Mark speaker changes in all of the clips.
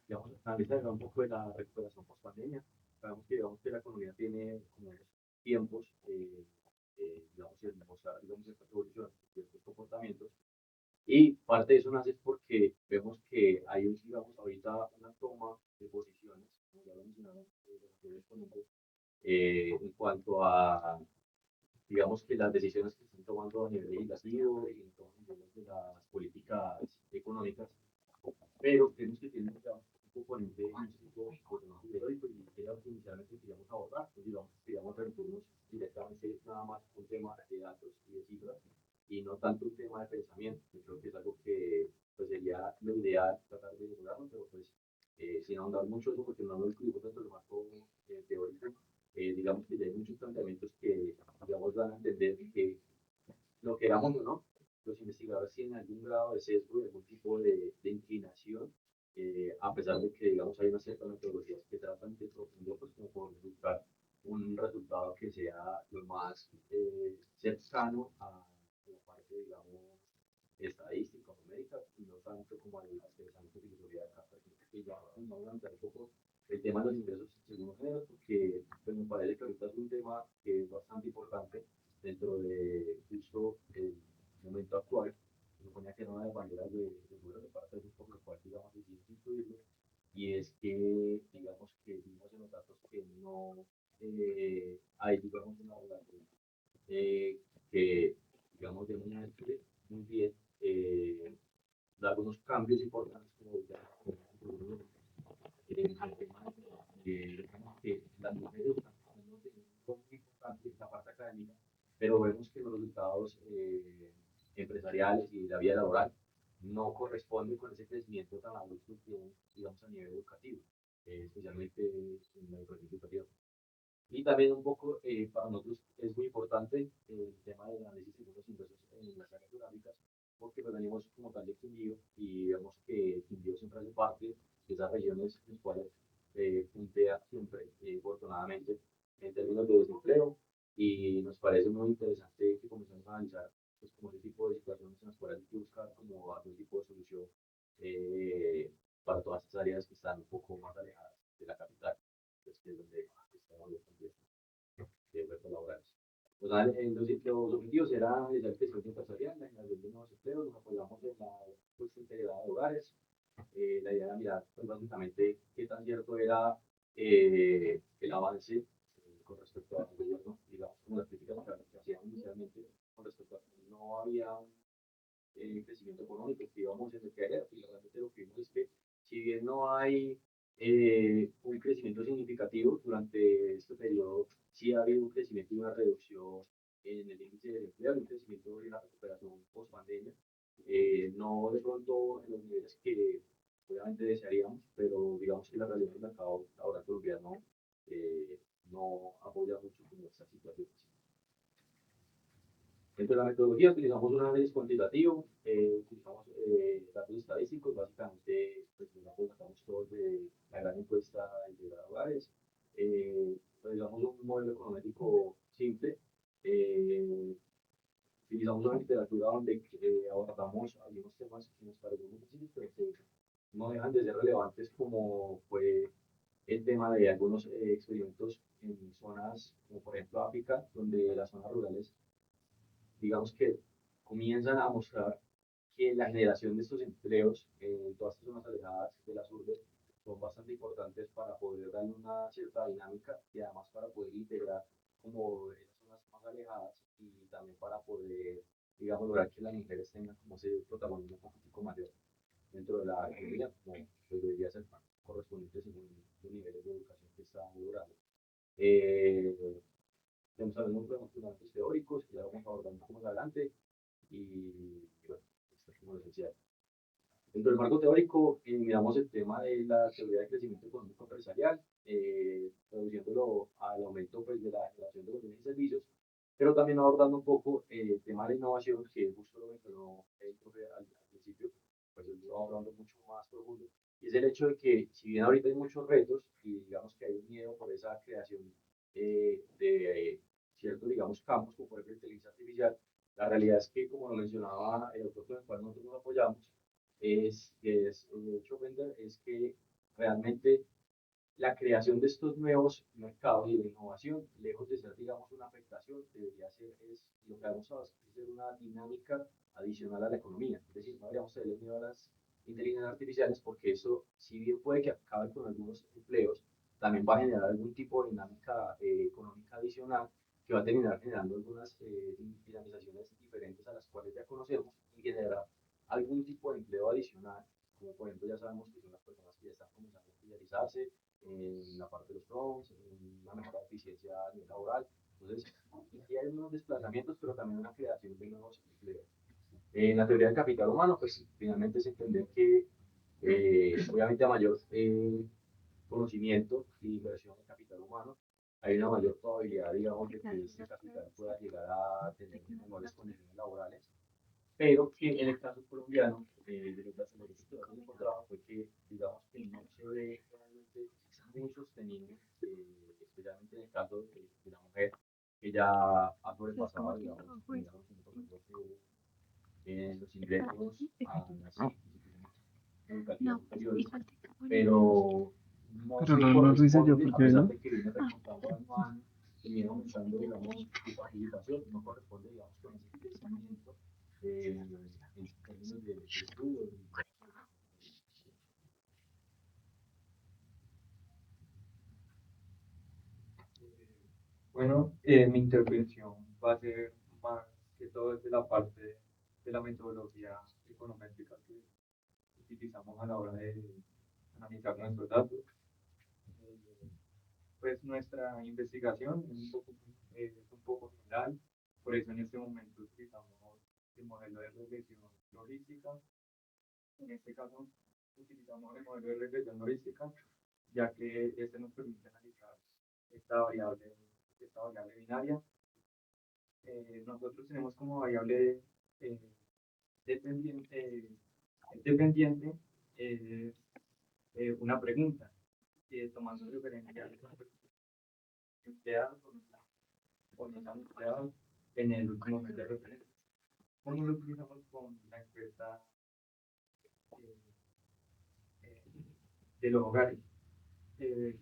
Speaker 1: digamos, analizar un poco de la recuperación post pandemia. Sabemos que, digamos, que la economía tiene como unos tiempos, digamos, en mostrar, digamos, esta evolución, ciertos comportamientos. Y parte de eso nace porque vemos que hay, digamos, ahorita una toma de posiciones, como ya lo mencionamos, los anteriores ponentes, en cuanto a, digamos, que las decisiones que están tomando a nivel legislativo y en todos los niveles de las políticas económicas, pero creemos que tiene un componente teórico y que era lo que inicialmente queríamos abordar, pues, digamos, queríamos referirnos directamente nada más a un tema de datos y de cifras y no tanto un tema de pensamiento. Yo creo que es algo que pues, sería lo ideal tratar de lograrlo, pero pues sin ahondar mucho eso porque no lo incluimos dentro del marco teórico, digamos que ya hay muchos planteamientos que digamos dan a entender que lo queramos o no, los investigadores tienen algún grado de sesgo, algún tipo de inclinación, a pesar de que, digamos, hay una cierta metodologías que tratan de profundizar, pues, como por buscar un resultado que sea lo más cercano a la parte, digamos, estadística o numérica, y no tanto como a las pensamientos de filosofía de carta, que ya vamos a hablar un poco el tema de los ingresos según los géneros, porque pues, me parece que ahorita es un tema que es bastante importante dentro de justo el momento actual. Se suponía que era una de las banderas de duelo de parte de por lo cual, digamos, decidimos incluirlo, y es que, digamos, que vimos en los datos que no hay, digamos, una relación eh, que, digamos, demuestre muy bien algunos cambios importantes, como ya el tema digamos que las mujeres están teniendo un rol muy importante en la parte académica, pero vemos que los resultados empresariales y la vida laboral no corresponden con ese crecimiento tan abrupto que tienen, digamos, a nivel educativo, especialmente en la educación superior. Y también un poco para nosotros es muy importante el tema del análisis de los ingresos en las áreas geográficas, porque pues, venimos como tal de Quindío y vemos que Quindío siempre hace parte de esas regiones en las cuales puntea siempre, afortunadamente, en términos de desempleo, y nos parece muy interesante que comencemos a analizar pues, como ese tipo de situaciones en las cuales hay que buscar como algún tipo de solución eh, para todas estas áreas que están un poco más alejadas de la capital, pues, que es donde estamos los de retos laborales. Pues, los objetivos serán realizar el crecimiento empresarial, la generación de nuevos empleos, nos apoyamos en la puesta integrada de hogares. La idea era mirar, pues, básicamente, qué tan cierto era el avance con respecto al gobierno, digamos, como las críticas que hacían inicialmente con respecto a que no había un crecimiento económico, que íbamos en el que era, y realmente lo que vimos es que si bien no hay un crecimiento significativo durante este periodo, sí ha habido un crecimiento y una reducción en el índice de empleo, un crecimiento y una recuperación post pandemia, no de pronto en los niveles que obviamente desearíamos, pero digamos que la realidad del mercado ahora colombiano eh, no apoya mucho con esta situación. Dentro de la metodología utilizamos un análisis cuantitativo, utilizamos datos estadísticos, básicamente pues, sacamos todos de la gran encuesta de hogares, utilizamos un modelo econométrico simple, eh, utilizamos una literatura donde abordamos algunos temas que nos parecen muy sencillos, pero que no dejan de ser relevantes como fue el tema de algunos experimentos en zonas como por ejemplo África, donde las zonas rurales digamos que comienzan a mostrar que la generación de estos empleos en todas estas zonas alejadas de las urbes son bastante importantes para poder darle una cierta dinámica y además para poder integrar como esas zonas más alejadas y también para poder, digamos, lograr que las mujeres tengan como ese protagonismo un poquitico mayor dentro de la economía, como pues, debería ser correspondiente según los niveles de educación que están logrando. Eh, Estamos hablando de unos fundamentos teóricos que ya vamos a abordar un poco más adelante y bueno, esto es como lo esencial. Dentro del marco teórico, miramos el tema de la teoría de crecimiento económico empresarial, reduciéndolo al aumento pues, de la generación de los bienes y servicios, pero también abordando un poco el tema de la innovación, que justo lo mencionó el profe al principio, pues lo va abordando mucho más profundo, y es el hecho de que si bien ahorita hay muchos retos y digamos que hay un miedo por esa creación de ciertos, digamos, campos, como por ejemplo la inteligencia artificial, la realidad es que, como lo mencionaba el autor con el cual nosotros nos apoyamos, es el hecho Bender, es que realmente la creación de estos nuevos mercados y la innovación, lejos de ser, digamos, una afectación, debería ser, es lo que vamos a hacer, ser una dinámica adicional a la economía. Es decir, no deberíamos tener miedo a las inteligencias artificiales porque eso, si bien puede que acabe con algunos empleos, también va a generar algún tipo de dinámica económica adicional que va a terminar generando algunas dinamizaciones diferentes a las cuales ya conocemos y generar algún tipo de empleo adicional, como por ejemplo ya sabemos que son las personas que ya están comenzando a especializarse en la parte de los fronts, en una mejor eficiencia a nivel laboral. Entonces, sí hay unos desplazamientos, pero también una creación de nuevos empleos. En la teoría del capital humano, pues finalmente es entender que obviamente a mayor conocimiento y inversión en capital humano, hay una mayor probabilidad, digamos, de que este capital pueda llegar a tener mejores condiciones laborales, pero que en el caso colombiano, de los datos que hemos encontrado fue que, digamos, que no se ve realmente muy sostenible, especialmente en el caso de la mujer, que ya ha sobrepasado, digamos, los ingresos a las educativas superiores, pero no
Speaker 2: Pero
Speaker 1: se
Speaker 2: no nos dice yo
Speaker 1: corresponde,
Speaker 2: por
Speaker 1: a
Speaker 2: qué
Speaker 1: pesar
Speaker 2: no.
Speaker 1: de que viene recortando año a año y viene aumentando, digamos, su participación, no corresponde, digamos, con ese crecimiento en términos de estudios.
Speaker 3: Bueno, mi intervención va a ser más que todo desde la parte de la metodología econométrica que utilizamos a la hora de analizar nuestros datos. Eh, pues nuestra investigación es un poco general, por eso en este momento utilizamos el modelo de regresión logística. En este caso utilizamos el modelo de regresión logística, ya que este nos permite analizar esta variable, esta variable binaria. Nosotros tenemos como variable eh, dependiente, dependiente eh, una pregunta, tomando referencia a empleados o no están empleados en el último mes de referencia. ¿Cómo lo utilizamos con la encuesta eh, eh, de los hogares? Eh,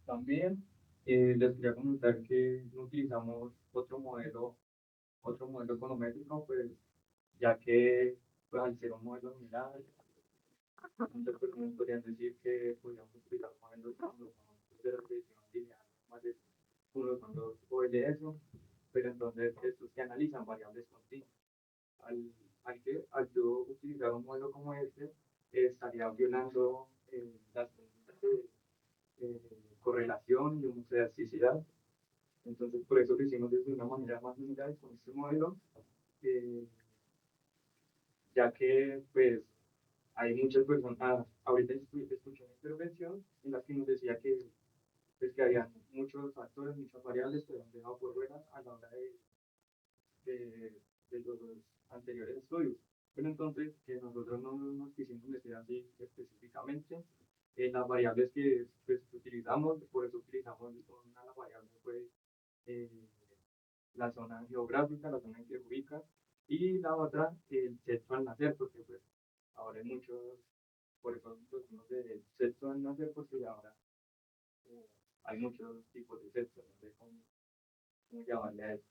Speaker 3: También les quería comentar que no utilizamos otro modelo econométrico, pues ya que pues, al ser un modelo general, muchas personas podrían decir que podríamos utilizar modelos de regresión lineal, más de uno con dos o de eso, pero entonces estos que analizan variables continuas. Al, al yo utilizar un modelo como este, estaría violando las preguntas de correlación y homogenicidad. Entonces, por eso lo hicimos de una manera más general con este modelo, eh, ya que pues hay muchas personas, ahorita escuché una intervención en la que nos decía que, pues, que había muchos factores, muchas variables que han dejado por fuera a la hora de los anteriores estudios. Pero entonces, que nosotros no nos quisimos meter así específicamente en las variables que pues, utilizamos, por eso utilizamos una de las variables fue eh, la zona geográfica, la zona en que ubica, y la otra, el sexo al nacer, porque pues ahora hay muchos, por eso los de sexo al nacer, porque ahora eh, hay muchos tipos de sexo, no sé cómo llamarle a eso.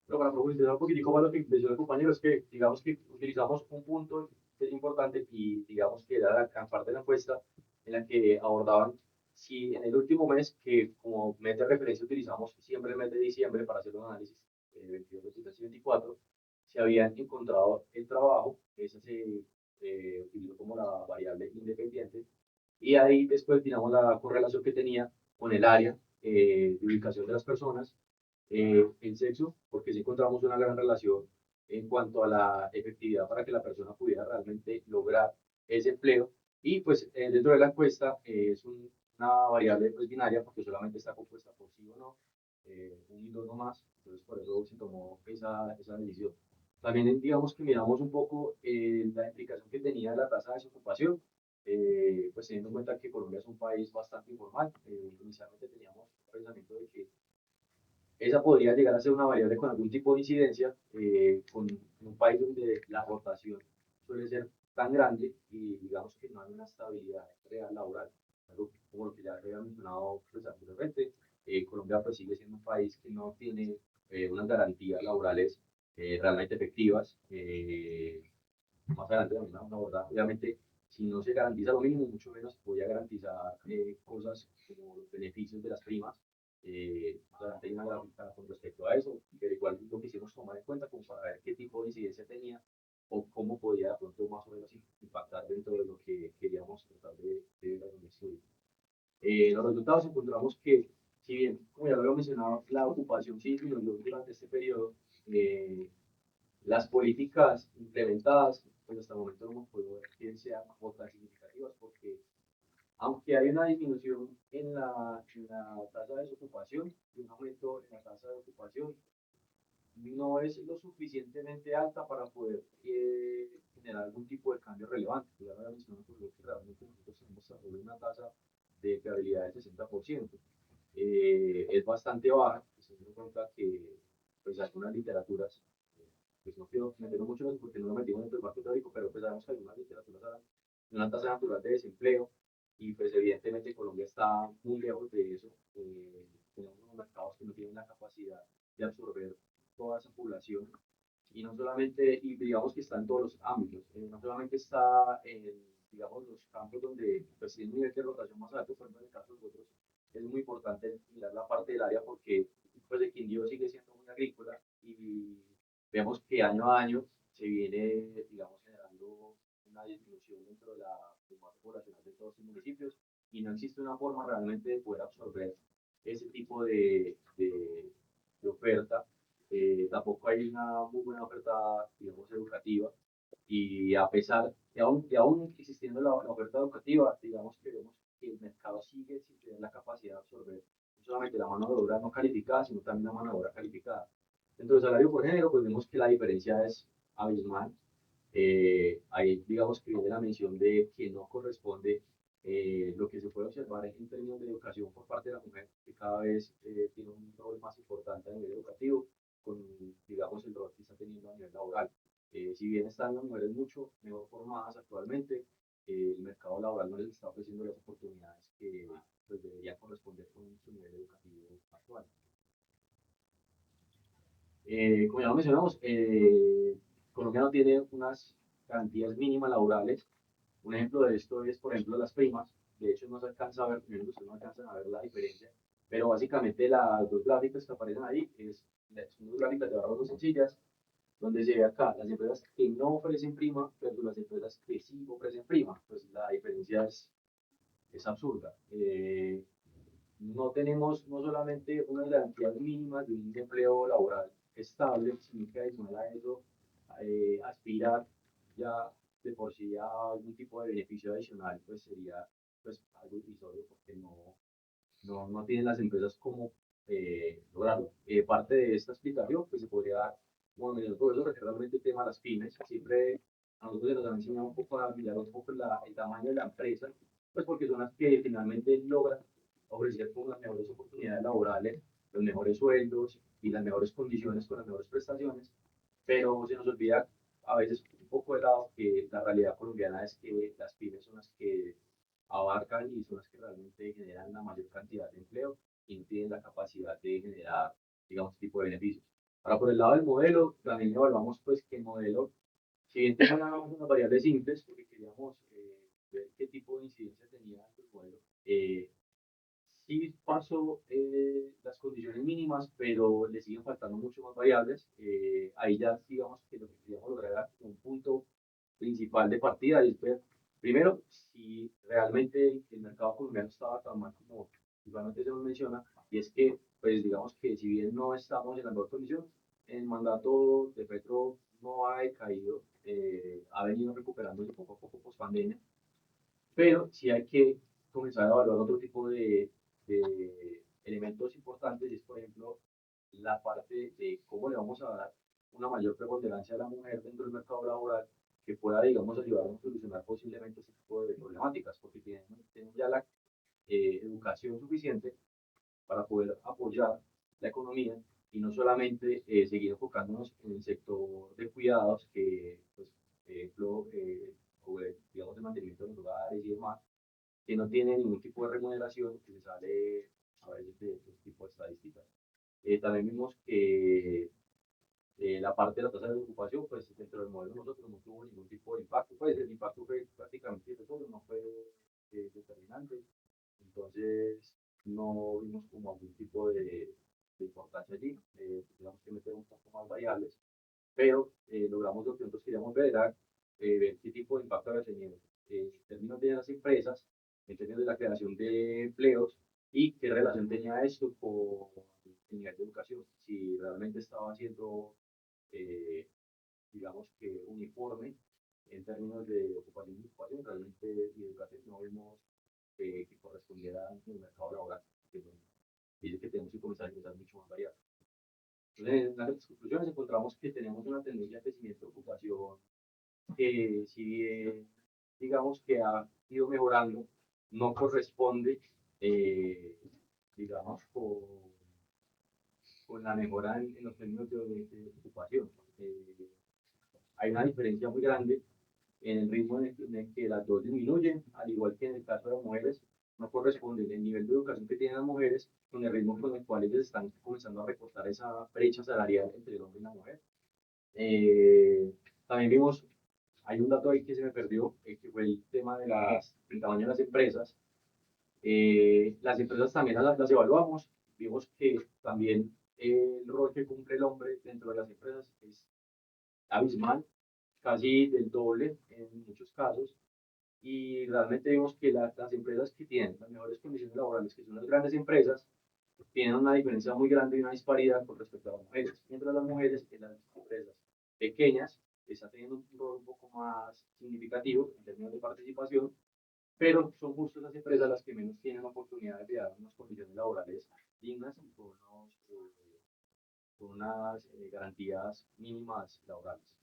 Speaker 1: Pero para profundizar un poquitico más lo que mencionó el compañero, es que digamos que utilizamos un punto que es importante y digamos que era la gran parte de la encuesta en la que abordaban si en el último mes, que como mes de referencia utilizamos siempre el mes de diciembre para hacer un análisis 22, 23 y 24, se habían encontrado el trabajo, ese se utilizó como la variable independiente, y ahí después, digamos, la correlación que tenía con el área de ubicación de las personas, el sexo, porque sí encontramos una gran relación en cuanto a la efectividad para que la persona pudiera realmente lograr ese empleo. Y pues dentro de la encuesta es una variable pues, binaria porque solamente está compuesta por sí o no, un y dos no más, entonces por eso se tomó esa decisión. También digamos que miramos un poco la implicación que tenía la tasa de desocupación, pues teniendo en cuenta que Colombia es un país bastante informal, inicialmente teníamos un pensamiento de que esa podría llegar a ser una variable con algún tipo de incidencia, con un país donde la rotación suele ser tan grande y digamos que no hay una estabilidad real laboral. Algo como lo que ya había mencionado pues, anteriormente, Colombia pues, sigue siendo un país que no tiene unas garantías laborales realmente efectivas. Más adelante también vamos a abordar, obviamente, si no se garantiza lo mínimo, mucho menos se podría garantizar cosas como los beneficios de las primas. Más adelante hay una gráfica con respecto a eso, pero igual lo quisimos tomar en cuenta como para ver qué tipo de incidencia tenía o cómo podía de pronto más o menos impactar dentro de lo que queríamos tratar de ver en el estudio. Los resultados encontramos que, si bien, como ya lo había mencionado, la ocupación sí disminuyó durante este periodo, las políticas implementadas, pues hasta el momento no hemos podido ver que sean como tan significativas, porque aunque hay una disminución en la tasa de desocupación y un aumento en la tasa de ocupación, no es lo suficientemente alta para poder generar algún tipo de cambio relevante. Ya lo había mencionado, por lo que realmente nosotros tenemos sobre una tasa de fiabilidad del 60%. Es bastante baja, teniendo en cuenta que pues, algunas literaturas, pues no quiero meterlo mucho en eso porque no lo metimos en el marco teórico, pero pues sabemos que algunas literaturas hablan de una tasa natural de desempleo y pues evidentemente Colombia está muy lejos de eso. Tenemos unos mercados que no tienen la capacidad de absorber toda esa población y no solamente, y digamos que está en todos los ámbitos, no solamente está en, digamos, los campos donde pues tiene un nivel de rotación más alto, por ejemplo, en el caso de nosotros, es muy importante mirar la parte del área porque pues el Quindío sigue siendo muy agrícola y vemos que año a año se viene, digamos, generando una disminución dentro de la masa poblacional de todos los municipios y no existe una forma realmente de poder absorber ese tipo de oferta. Tampoco hay una muy buena oferta, digamos, educativa y a pesar de aún existiendo la oferta educativa, digamos que vemos que el mercado sigue sin tener la capacidad de absorber no solamente la mano de obra no calificada, sino también la mano de obra calificada. Dentro del salario por género, pues vemos que la diferencia es abismal. Ahí digamos que viene la mención de que no corresponde lo que se puede observar en términos de educación por parte de la mujer, que cada vez tiene un rol más importante a nivel educativo, con digamos el rol que está teniendo a nivel laboral. Si bien están las mujeres mucho mejor formadas actualmente, el mercado laboral no les está ofreciendo las oportunidades que pues, deberían corresponder con su nivel educativo actual. Como ya lo mencionamos, Colombia no tiene unas garantías mínimas laborales. Un ejemplo de esto es, por ejemplo, las primas. De hecho, no se alcanza a ver, primero ustedes no alcanzan a ver la diferencia, pero básicamente las dos gráficas que aparecen ahí son dos gráficas de barras muy sencillas, donde se ve acá las empresas que no ofrecen prima versus las empresas que sí ofrecen prima. Pues la diferencia es absurda. No tenemos no solamente unas garantías mínimas de un empleo laboral estable, sino que adicional a eso, aspirar ya de por sí a algún tipo de beneficio adicional, pues sería pues, algo irrisorio porque no tienen las empresas cómo lograrlo. Parte de esta explicación pues, se podría dar, como mencionó el profesor, que realmente el tema de las pymes, siempre a nosotros se nos han enseñado un poco a mirar un poco el tamaño de la empresa, pues porque son las que finalmente logran ofrecer con las mejores oportunidades laborales, los mejores sueldos y las mejores condiciones con las mejores prestaciones, pero se nos olvida a veces un poco de lado que la realidad colombiana es que las pymes son las que abarcan y son las que realmente generan la mayor cantidad de empleo y no tienen la capacidad de generar, digamos, este tipo de beneficios. Ahora, por el lado del modelo, también evaluamos pues que el modelo, si bien tenía unas variables simples, porque queríamos ver qué tipo de incidencia tenía el modelo, sí pasó las condiciones mínimas, pero le siguen faltando mucho más variables. Ahí ya digamos que lo que queríamos lograr era un punto principal de partida y ver, primero, si realmente el mercado colombiano estaba tan mal como igualmente se nos menciona, y es que, pues digamos que si bien no estamos en la mejor condición, el mandato de Petro no ha decaído, ha venido recuperándose poco a poco post pandemia, pero sí hay que comenzar a evaluar otro tipo de elementos importantes, y es, por ejemplo, la parte de cómo le vamos a dar una mayor preponderancia a la mujer dentro del mercado laboral que pueda, digamos, ayudarnos a solucionar posiblemente ese tipo de problemáticas, porque tienen ya la educación suficiente para poder apoyar la economía y no solamente seguir enfocándonos en el sector de cuidados que, pues, por ejemplo, sobre, digamos, el mantenimiento de los hogares y demás, que no tiene ningún tipo de remuneración, que se sale a veces de estos tipos de estadísticas. También vimos que la parte de la tasa de ocupación, pues dentro del modelo nosotros no tuvo ningún tipo de impacto, pues el impacto fue prácticamente solo, no fue determinante, entonces no vimos como algún tipo de importancia allí, digamos que meter un poco más variables, pero logramos lo que nosotros queríamos ver, era ver qué tipo de impacto había tenido en términos de las empresas, en términos de la creación de empleos y qué relación tenía esto con el nivel de educación, si realmente estaba siendo, eh, digamos que uniforme en términos de ocupación y ocupación, realmente y educación no vimos que correspondiera en el mercado laboral, que dice que tenemos que comenzar a empezar mucho más variados. Entonces, en las conclusiones encontramos que tenemos una tendencia de crecimiento de ocupación que si bien, digamos que ha ido mejorando, no corresponde, eh, digamos, con la mejora en los términos de ocupación. Hay una diferencia muy grande en el ritmo en el que las dos disminuyen, al igual que en el caso de las mujeres, no corresponde el nivel de educación que tienen las mujeres con el ritmo con el cual ellos están comenzando a recortar esa brecha salarial entre el hombre y la mujer. También vimos, hay un dato ahí que se me perdió, que fue el tema del tamaño de las empresas. Las empresas también las evaluamos, vimos que también el rol que cumple el hombre dentro de las empresas es abismal, casi del doble en muchos casos, y realmente vemos que las empresas que tienen las mejores condiciones laborales, que son las grandes empresas, tienen una diferencia muy grande y una disparidad con respecto a las mujeres, mientras las mujeres en las empresas pequeñas están teniendo un rol un poco más significativo en términos de participación, pero son justo las empresas las que menos tienen oportunidades de dar unas condiciones laborales dignas y con unas garantías mínimas laborales.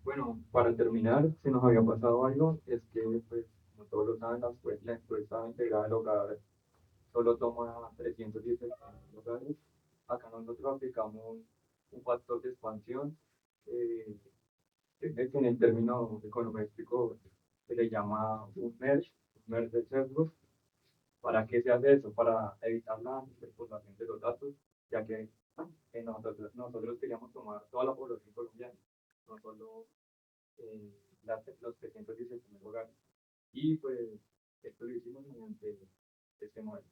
Speaker 3: Bueno, para terminar, se nos había pasado algo, es que, pues, como todos lo saben, la encuesta integrada del hogar solo toma 317 hogares. Acá nosotros aplicamos un factor de expansión, que en el término econométrico se le llama un merge de sesgos. ¿Para qué se hace eso? Para evitar la exportación de los datos, ya que nosotros queríamos tomar toda la población colombiana, no solo los 317 hogares. Y pues esto lo hicimos mediante este modelo.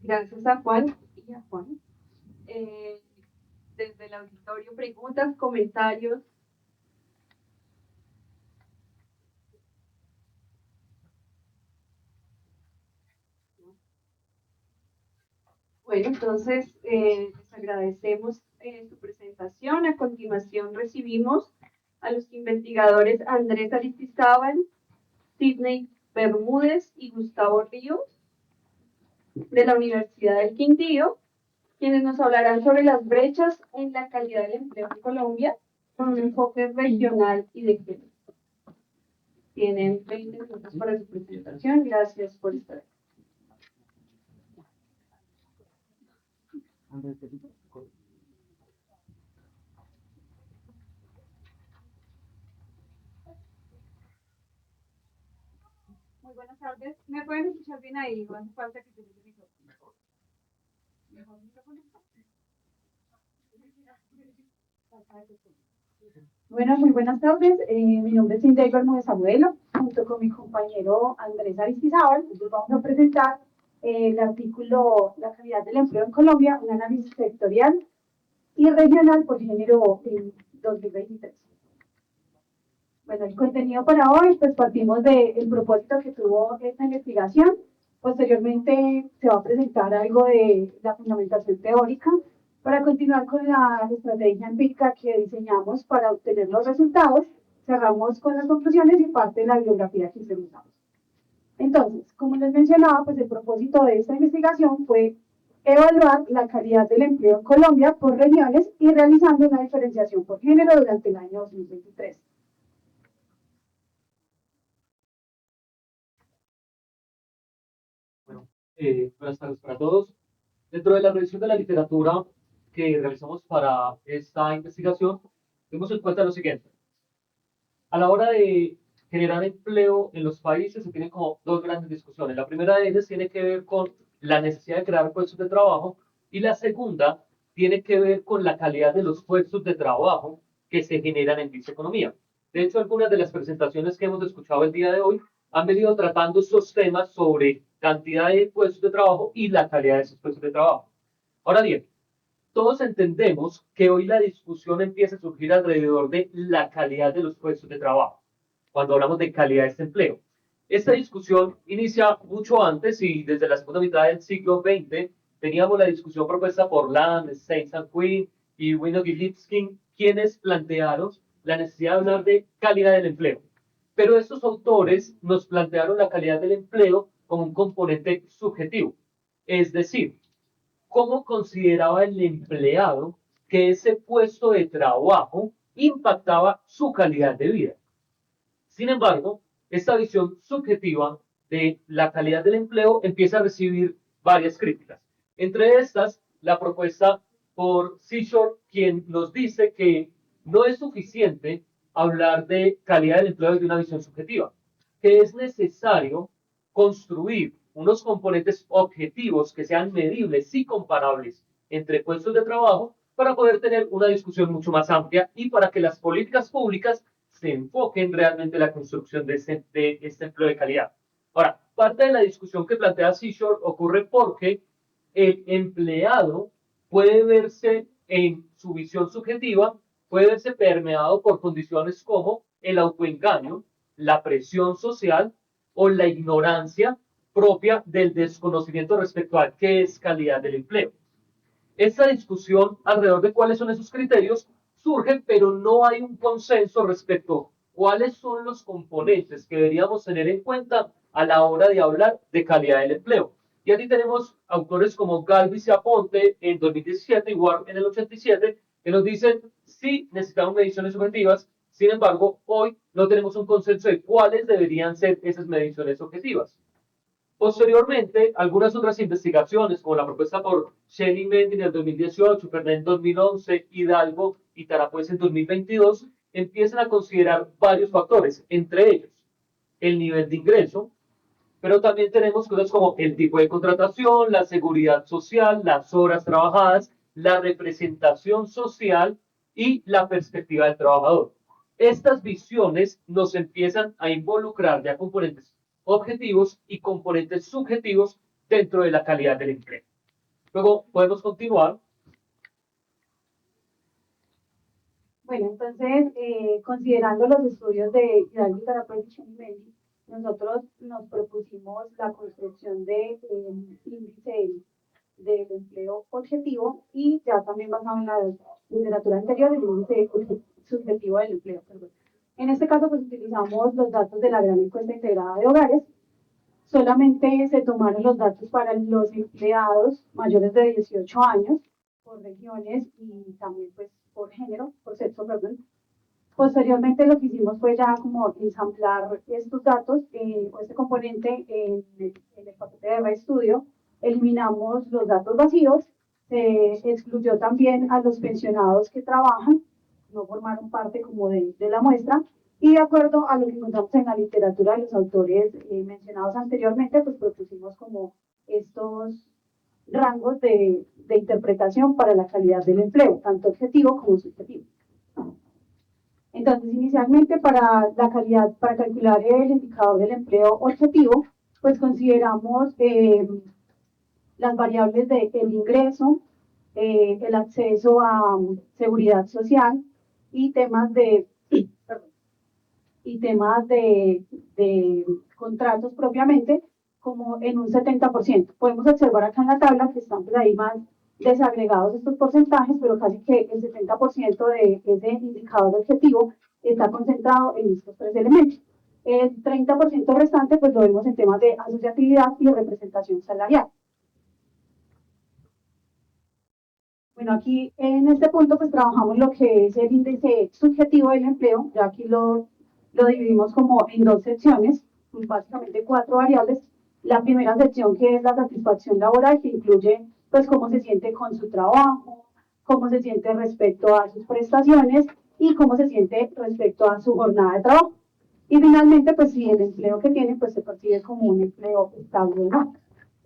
Speaker 2: Gracias a Juan y a Juan. Desde el auditorio, preguntas, comentarios. Bueno, entonces les agradecemos su presentación. A continuación recibimos a los investigadores Andrés Aristizábal, Sidney Bermúdez y Gustavo Ríos de la Universidad del Quindío, quienes nos hablarán sobre las brechas en la calidad del empleo en Colombia con un enfoque regional y de género. Tienen 20 minutos para su presentación. Gracias por estar aquí. Muy buenas tardes. ¿Me pueden escuchar bien ahí? No hace falta que tenga el micrófono. ¿Mejor micrófono? Bueno, muy buenas tardes. Mi nombre es Indey Bermúdez Agudelo. Junto con mi compañero Andrés Aristizábal, nosotros vamos a presentar el artículo La calidad del empleo en Colombia, un análisis sectorial y regional por género en 2023. Bueno, el contenido para hoy, pues partimos del propósito que tuvo esta investigación. Posteriormente se va a presentar algo de la fundamentación teórica para continuar con la estrategia empírica que diseñamos para obtener los resultados. Cerramos con las conclusiones y parte de la bibliografía que implementamos. Entonces, como les mencionaba, pues el propósito de esta investigación fue evaluar la calidad del empleo en Colombia por regiones y realizando una diferenciación por género durante el año 2023.
Speaker 4: Buenas tardes para todos. Dentro de la revisión de la literatura que realizamos para esta investigación, tenemos en cuenta lo siguiente. A la hora de generar empleo en los países se tienen como dos grandes discusiones. La primera de ellas tiene que ver con la necesidad de crear puestos de trabajo y la segunda tiene que ver con la calidad de los puestos de trabajo que se generan en dicha economía. De hecho, algunas de las presentaciones que hemos escuchado el día de hoy han venido tratando estos temas sobre cantidad de puestos de trabajo y la calidad de esos puestos de trabajo. Ahora bien, todos entendemos que hoy la discusión empieza a surgir alrededor de la calidad de los puestos de trabajo, cuando hablamos de calidad de este empleo. Esta discusión inicia mucho antes y desde la segunda mitad del siglo XX teníamos la discusión propuesta por Lamb, Steins and Quinn y Winogilitskin, quienes plantearon la necesidad de hablar de calidad del empleo. Pero estos autores nos plantearon la calidad del empleo como un componente subjetivo, es decir, cómo consideraba el empleado que ese puesto de trabajo impactaba su calidad de vida. Sin embargo, esta visión subjetiva de la calidad del empleo empieza a recibir varias críticas. Entre estas, la propuesta por Seashore, quien nos dice que no es suficiente hablar de calidad del empleo desde una visión subjetiva, que es necesario construir unos componentes objetivos que sean medibles y comparables entre puestos de trabajo para poder tener una discusión mucho más amplia y para que las políticas públicas se enfoquen realmente en la construcción de este empleo de calidad. Ahora, parte de la discusión que plantea Seashore ocurre porque el empleado puede verse en su visión subjetiva, puede verse permeado por condiciones como el autoengaño, la presión social o la ignorancia propia del desconocimiento respecto a qué es calidad del empleo. Esta discusión alrededor de cuáles son esos criterios surge, pero no hay un consenso respecto a cuáles son los componentes que deberíamos tener en cuenta a la hora de hablar de calidad del empleo. Y aquí tenemos autores como Galvis y Aponte en 2017 y Ward en el 87, que nos dicen, sí, necesitamos mediciones objetivas, sin embargo, hoy no tenemos un consenso de cuáles deberían ser esas mediciones objetivas. Posteriormente, algunas otras investigaciones, como la propuesta por Shelley Mendy en el 2018, Fernández en 2011, Hidalgo y Tarapuez en 2022, empiezan a considerar varios factores, entre ellos el nivel de ingreso, pero también tenemos cosas como el tipo de contratación, la seguridad social, las horas trabajadas, la representación social y la perspectiva del trabajador. Estas visiones nos empiezan a involucrar ya componentes objetivos y componentes subjetivos dentro de la calidad del empleo. Luego podemos continuar.
Speaker 2: Bueno, entonces, considerando los estudios de Hidalgo y Tarapuez y Shelley Mendy, nosotros nos propusimos la construcción de índice del empleo objetivo y ya también basado en la literatura anterior, el índice subjetivo del empleo. Perdón. En este caso, pues utilizamos los datos de la gran encuesta integrada de hogares. Solamente se tomaron los datos para los empleados mayores de 18 años, por regiones y también pues por género, por sexo, perdón. Posteriormente lo que hicimos fue ya como ensamblar estos datos o este componente en el paquete de RStudio. Eliminamos los datos vacíos, se excluyó también a los pensionados que trabajan, no formaron parte como de la muestra, y de acuerdo a lo que encontramos en la literatura de los autores mencionados anteriormente, pues propusimos como estos rangos de interpretación para la calidad del empleo, tanto objetivo como subjetivo. Entonces, inicialmente para la calidad, para calcular el indicador del empleo objetivo, pues consideramos las variables del ingreso, el acceso a seguridad social y temas de contratos propiamente, como en un 70%. Podemos observar acá en la tabla que están por ahí más desagregados estos porcentajes, pero casi que el 70% de ese indicador objetivo está concentrado en estos tres elementos. El 30% restante, pues lo vemos en temas de asociatividad y representación salarial. Bueno, aquí en este punto, pues trabajamos lo que es el índice subjetivo del empleo. Ya aquí lo dividimos como en dos secciones, básicamente 4 variables. La primera sección, que es la satisfacción laboral, que incluye pues cómo se siente con su trabajo, cómo se siente respecto a sus prestaciones y cómo se siente respecto a su jornada de trabajo. Y finalmente, pues si el empleo que tiene pues se percibe como un empleo estable o no.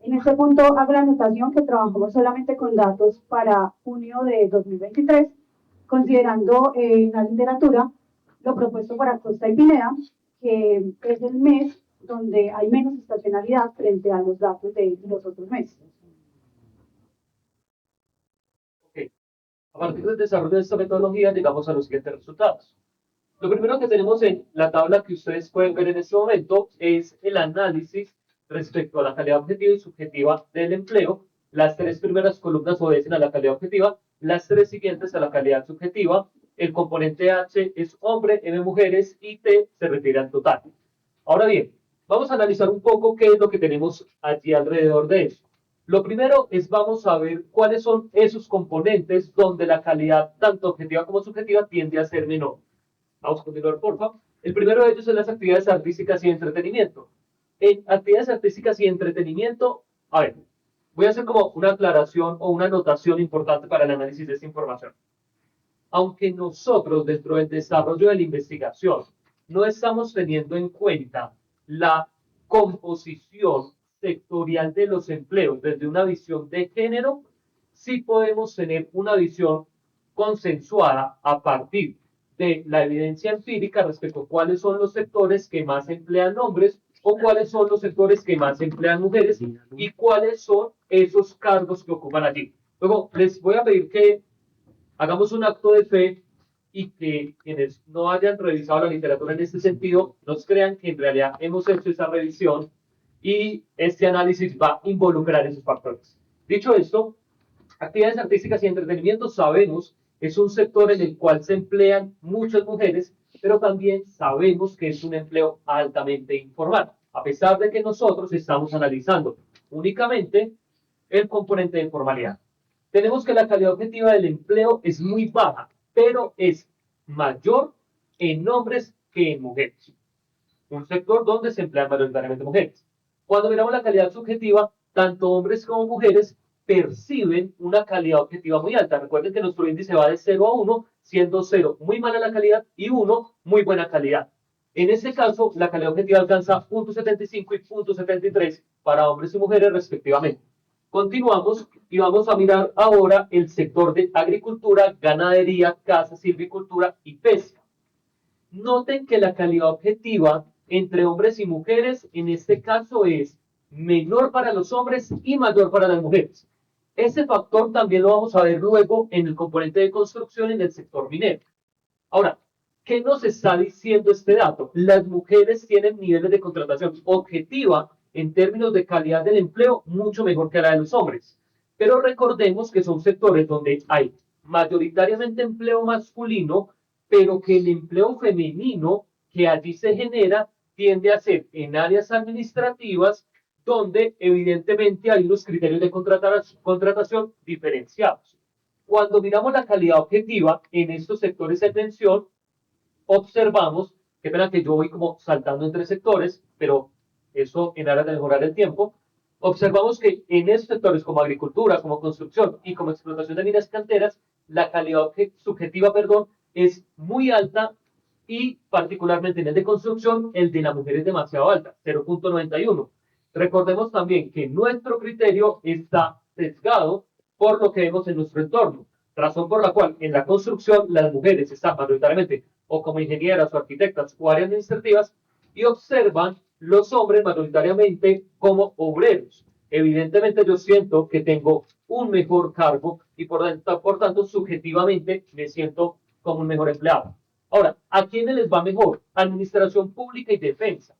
Speaker 2: En este punto hago la anotación que trabajamos solamente con datos para junio de 2023, considerando en la literatura lo propuesto por Acosta y Pineda, que es el mes donde hay menos estacionalidad frente a los datos de los otros meses.
Speaker 4: Ok. A partir del desarrollo de esta metodología, llegamos a los siguientes resultados. Lo primero que tenemos en la tabla que ustedes pueden ver en este momento es el análisis respecto a la calidad objetiva y subjetiva del empleo. Las tres primeras columnas obedecen a la calidad objetiva, las tres siguientes a la calidad subjetiva. El componente H es hombre, M mujeres y T se refiere al total. Ahora bien, vamos a analizar un poco qué es lo que tenemos allí alrededor de eso. Lo primero es vamos a ver cuáles son esos componentes donde la calidad tanto objetiva como subjetiva tiende a ser menor. Vamos a continuar, por favor. El primero de ellos es las actividades artísticas y entretenimiento. En actividades artísticas y entretenimiento, a ver, voy a hacer como una aclaración o una anotación importante para el análisis de esta información. Aunque nosotros dentro del desarrollo de la investigación no estamos teniendo en cuenta la composición sectorial de los empleos desde una visión de género, sí podemos tener una visión consensuada a partir de la evidencia empírica respecto a cuáles son los sectores que más emplean hombres o cuáles son los sectores que más emplean mujeres y cuáles son esos cargos que ocupan allí. Luego, les voy a pedir que hagamos un acto de fe y que quienes no hayan revisado la literatura en este sentido nos crean que en realidad hemos hecho esa revisión y este análisis va a involucrar esos factores. Dicho esto, actividades artísticas y entretenimiento sabemos que es un sector en el cual se emplean muchas mujeres, pero también sabemos que es un empleo altamente informal, a pesar de que nosotros estamos analizando únicamente el componente de informalidad. Tenemos que la calidad objetiva del empleo es muy baja, pero es mayor en hombres que en mujeres. Un sector donde se emplean mayoritariamente mujeres. Cuando miramos la calidad subjetiva, tanto hombres como mujeres perciben una calidad objetiva muy alta. Recuerden que nuestro índice va de 0 a 1, siendo 0 muy mala la calidad y 1 muy buena calidad. En este caso, la calidad objetiva alcanza 0.75 y 0.73 para hombres y mujeres respectivamente. Continuamos y vamos a mirar ahora el sector de agricultura, ganadería, caza, silvicultura y pesca. Noten que la calidad objetiva entre hombres y mujeres en este caso es menor para los hombres y mayor para las mujeres. Ese factor también lo vamos a ver luego en el componente de construcción en el sector minero. Ahora, ¿qué nos está diciendo este dato? Las mujeres tienen niveles de contratación objetiva en términos de calidad del empleo mucho mejor que la de los hombres. Pero recordemos que son sectores donde hay mayoritariamente empleo masculino, pero que el empleo femenino que allí se genera tiende a ser en áreas administrativas donde evidentemente hay unos criterios de contratación diferenciados. Cuando miramos la calidad objetiva en estos sectores de tensión, observamos, qué pena que yo voy como saltando entre sectores, pero eso en aras de mejorar el tiempo, observamos que en estos sectores como agricultura, como construcción y como explotación de minas canteras, la calidad subjetiva, es muy alta y particularmente en el de construcción, el de la mujer es demasiado alta, 0.91. Recordemos también que nuestro criterio está sesgado por lo que vemos en nuestro entorno, razón por la cual en la construcción las mujeres están mayoritariamente o como ingenieras o arquitectas o áreas administrativas y observan los hombres mayoritariamente como obreros. Evidentemente yo siento que tengo un mejor cargo y por tanto subjetivamente me siento como un mejor empleado. Ahora, ¿a quiénes les va mejor? Administración pública y defensa.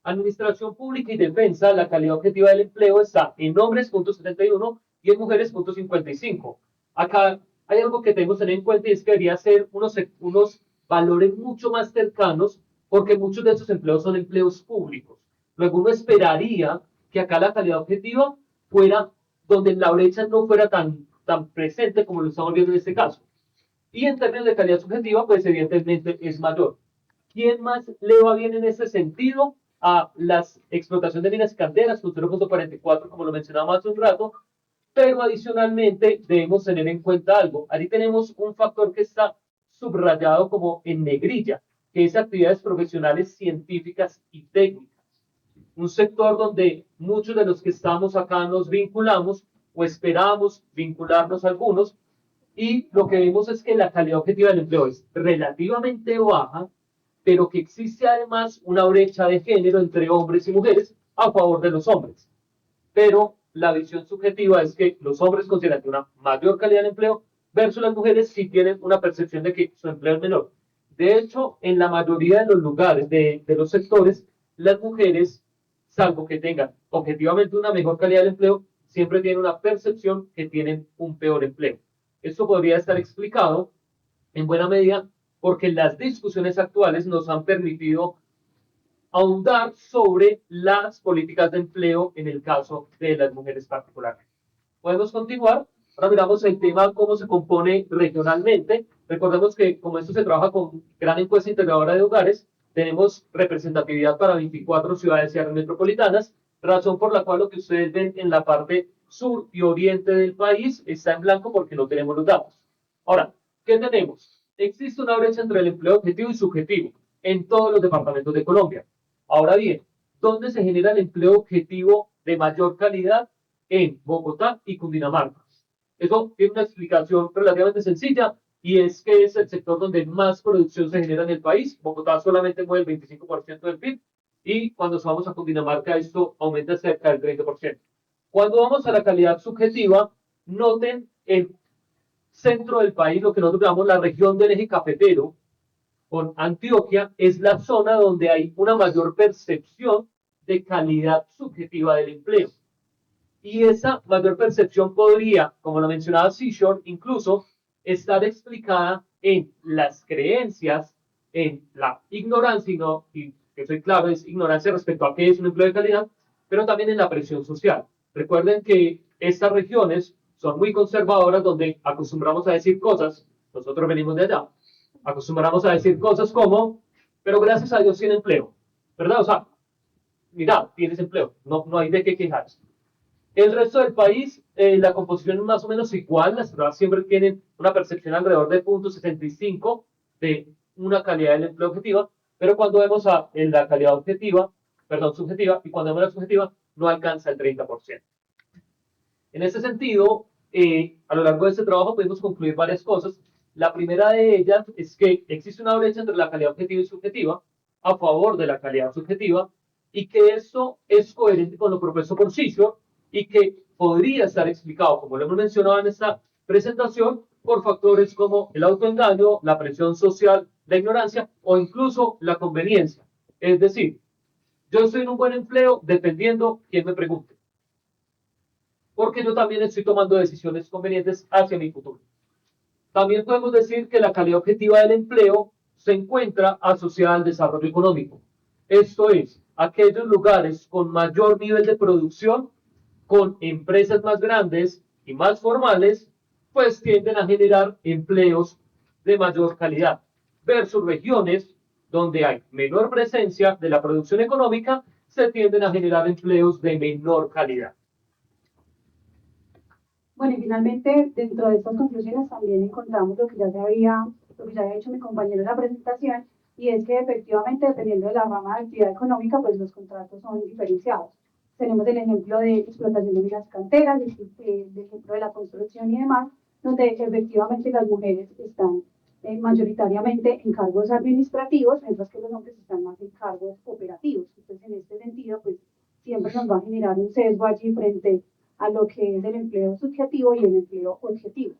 Speaker 4: Administración pública y defensa, la calidad objetiva del empleo está en hombres 0.71 y en mujeres 0.55. Acá hay algo que tenemos que tener en cuenta y es que debería ser unos valores mucho más cercanos porque muchos de esos empleos son empleos públicos. Luego uno esperaría que acá la calidad objetiva fuera donde la brecha no fuera tan presente como lo estamos viendo en este caso. Y en términos de calidad subjetiva, pues evidentemente es mayor. ¿Quién más le va bien en ese sentido? a la explotación de minas y canteras con 0.44, como lo mencionaba hace un rato, pero adicionalmente debemos tener en cuenta algo. Ahí tenemos un factor que está subrayado como en negrilla, que es actividades profesionales científicas y técnicas. Un sector donde muchos de los que estamos acá nos vinculamos o esperamos vincularnos algunos, y lo que vemos es que la calidad objetiva del empleo es relativamente baja, pero que existe además una brecha de género entre hombres y mujeres a favor de los hombres. Pero la visión subjetiva es que los hombres consideran que una mayor calidad del empleo versus las mujeres sí tienen una percepción de que su empleo es menor. De hecho, en la mayoría de los lugares, de los sectores, las mujeres, salvo que tengan objetivamente una mejor calidad del empleo, siempre tienen una percepción que tienen un peor empleo. Esto podría estar explicado en buena medida porque las discusiones actuales nos han permitido ahondar sobre las políticas de empleo en el caso de las mujeres particularmente. Podemos continuar. Ahora miramos el tema cómo se compone regionalmente. Recordemos que como esto se trabaja con gran encuesta integradora de hogares, tenemos representatividad para 24 ciudades y áreas metropolitanas, razón por la cual lo que ustedes ven en la parte sur y oriente del país está en blanco porque no tenemos los datos. Ahora, ¿qué tenemos? Existe una brecha entre el empleo objetivo y subjetivo en todos los departamentos de Colombia. Ahora bien, ¿dónde se genera el empleo objetivo de mayor calidad? En Bogotá y Cundinamarca. Eso tiene una explicación relativamente sencilla y es que es el sector donde más producción se genera en el país. Bogotá solamente mueve el 25% del PIB y cuando vamos a Cundinamarca esto aumenta cerca del 30%. Cuando vamos a la calidad subjetiva, noten el centro del país, lo que nosotros llamamos la región del eje cafetero, con Antioquia, es la zona donde hay una mayor percepción de calidad subjetiva del empleo. Y esa mayor percepción podría, como lo mencionaba Seashore, incluso estar explicada en las creencias, en la ignorancia, y que soy claro, es ignorancia respecto a qué es un empleo de calidad, pero también en la presión social. Recuerden que estas regiones son muy conservadoras, donde acostumbramos a decir cosas, nosotros venimos de allá, acostumbramos a decir cosas como, pero gracias a Dios tiene empleo, ¿verdad? O sea, mira, tienes empleo, no hay de qué quejarse. El resto del país, la composición es más o menos igual, las pruebas siempre tienen una percepción alrededor de 0.75 de una calidad del empleo objetiva, pero cuando vemos en la calidad objetiva, perdón, subjetiva, y cuando vemos la subjetiva, no alcanza el 30%. En ese sentido, a lo largo de este trabajo podemos concluir varias cosas. La primera de ellas es que existe una brecha entre la calidad objetiva y subjetiva a favor de la calidad subjetiva y que eso es coherente con lo propuesto por Seashore y que podría estar explicado, como lo hemos mencionado en esta presentación, por factores como el autoengaño, la presión social, la ignorancia o incluso la conveniencia. Es decir, yo estoy en un buen empleo dependiendo quién me pregunte, porque yo también estoy tomando decisiones convenientes hacia mi futuro. También podemos decir que la calidad objetiva del empleo se encuentra asociada al desarrollo económico. Esto es, aquellos lugares con mayor nivel de producción, con empresas más grandes y más formales, pues tienden a generar empleos de mayor calidad, versus regiones donde hay menor presencia de la producción económica, se tienden a generar empleos de menor calidad.
Speaker 2: Bueno, y finalmente, dentro de estas conclusiones también encontramos lo que ya había dicho mi compañero en la presentación, y es que efectivamente, dependiendo de la rama de actividad económica, pues los contratos son diferenciados. Tenemos el ejemplo de explotación de minas canteras, el ejemplo de la construcción y demás, donde efectivamente las mujeres están mayoritariamente en cargos administrativos, mientras que los hombres están más en cargos operativos. Entonces, en este sentido, pues siempre nos va a generar un sesgo allí frente a lo que es el empleo subjetivo y el empleo objetivo.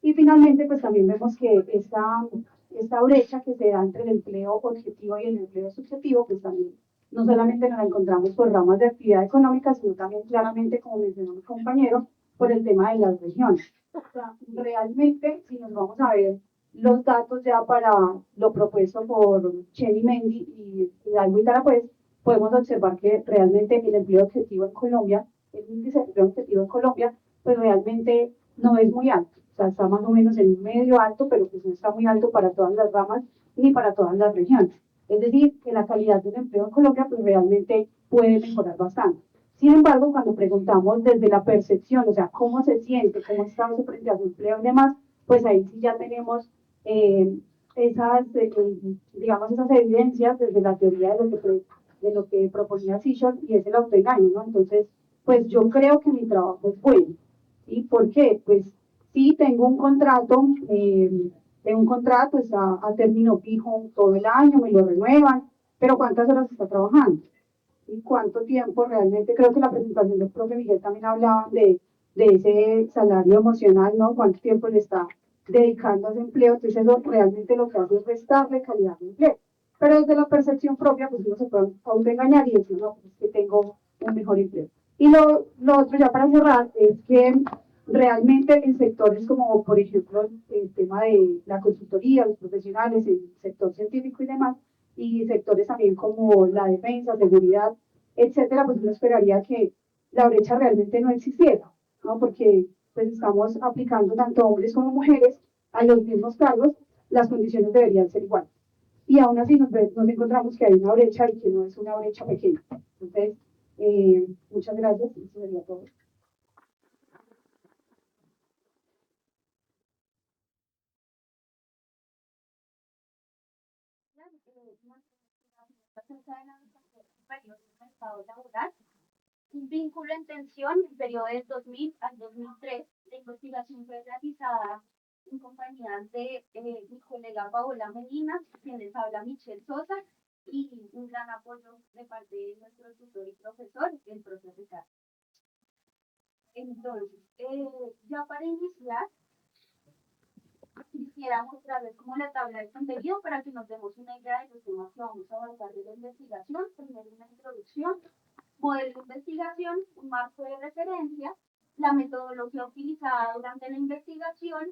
Speaker 2: Y finalmente, pues también vemos que esta brecha que se da entre el empleo objetivo y el empleo subjetivo, pues también no solamente nos la encontramos por ramas de actividad económica, sino también claramente, como mencionó mi compañero, por el tema de las regiones. O sea, realmente, si nos vamos a ver los datos ya para lo propuesto por Chen y Mendy y Hidalgo y Tarapuez, podemos observar que realmente el empleo objetivo en Colombia, el índice de empleo objetivo en Colombia, pues realmente no es muy alto. O sea, está más o menos en un medio alto, pero pues no está muy alto para todas las ramas ni para todas las regiones. Es decir, que la calidad del empleo en Colombia pues realmente puede mejorar bastante. Sin embargo, cuando preguntamos desde la percepción, o sea, cómo se siente, cómo está su frente a su empleo y demás, pues ahí sí ya tenemos digamos, esas evidencias desde la teoría de lo que proponía Sishon y es el autoengaño, ¿no? Entonces, pues yo creo que mi trabajo es bueno. ¿Y por qué? Pues sí, tengo un contrato, está a término fijo todo el año, me lo renuevan, pero ¿cuántas horas está trabajando? ¿Y cuánto tiempo realmente? Creo que la presentación del profe Miguel también hablaba de ese salario emocional, ¿no? ¿Cuánto tiempo le está dedicando a ese empleo? Entonces eso realmente lo que hace es restarle calidad de empleo. Pero desde la percepción propia, pues uno se puede autoengañar y decir, no, pues es que tengo un mejor empleo. Y lo otro, ya para cerrar, es que realmente en sectores como, por ejemplo, el tema de la consultoría, los profesionales, el sector científico y demás, y sectores también como la defensa, seguridad, etcétera, pues uno esperaría que la brecha realmente no existiera, ¿no? Porque pues estamos aplicando tanto hombres como mujeres a los mismos cargos, las condiciones deberían ser iguales. Y aún así nos encontramos que hay una brecha y que no es una brecha pequeña. Entonces, muchas gracias. Eso sería todo.
Speaker 5: Acerca de la educación superior en el mercado laboral, un vínculo en tensión, el periodo del 2000 al 2003. La investigación fue realizada en compañía de mi colega Paola Medina, quien les habla Michelle Sosa, y un gran apoyo de parte de nuestro tutor y profesor, el profesor Ricardo. Entonces, ya para iniciar, quisiera mostrarles como la tabla de contenido para que nos demos una idea de los temas que vamos a abarcar de la investigación. Primero una introducción, modelo de investigación, un marco de referencia, la metodología utilizada durante la investigación,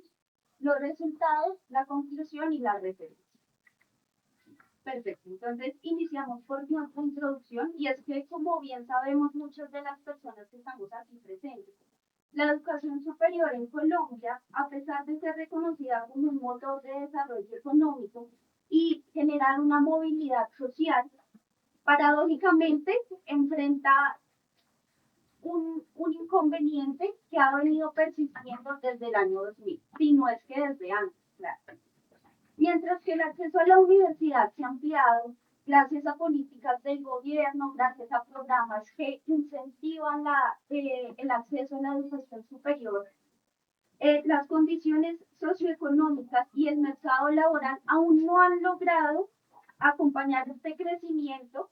Speaker 5: los resultados, la conclusión y la referencia. Perfecto, entonces iniciamos por nuestra introducción y es que como bien sabemos muchas de las personas que estamos aquí presentes, la educación superior en Colombia, a pesar de ser reconocida como un motor de desarrollo económico y generar una movilidad social, paradójicamente enfrenta un inconveniente que ha venido persistiendo desde el año 2000, si no es que desde antes, claro. Mientras que el acceso a la universidad se ha ampliado gracias a políticas del gobierno, gracias a programas que incentivan el acceso a la educación superior, las condiciones socioeconómicas y el mercado laboral aún no han logrado acompañar este crecimiento,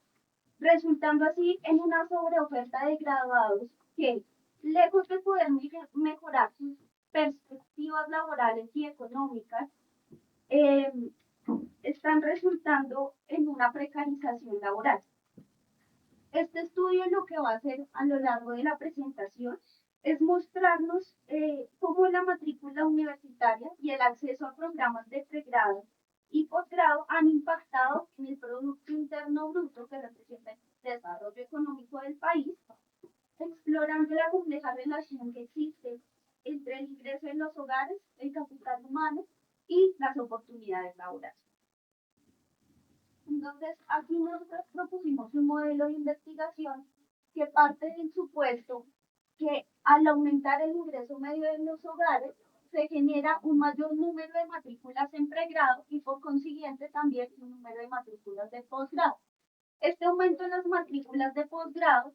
Speaker 5: resultando así en una sobreoferta de graduados que, lejos de poder mejorar sus perspectivas laborales y económicas, eh, están resultando en una precarización laboral. Este estudio lo que va a hacer a lo largo de la presentación es mostrarnos cómo la matrícula universitaria y el acceso a programas de pregrado y posgrado han impactado en el Producto Interno Bruto que representa el desarrollo económico del país, explorando la compleja relación que existe entre el ingreso en los hogares, el capital humano y las oportunidades laborales. Entonces, aquí nosotros propusimos un modelo de investigación que parte del supuesto que al aumentar el ingreso medio de los hogares, se genera un mayor número de matrículas en pregrado y por consiguiente también un número de matrículas de posgrado. Este aumento en las matrículas de posgrado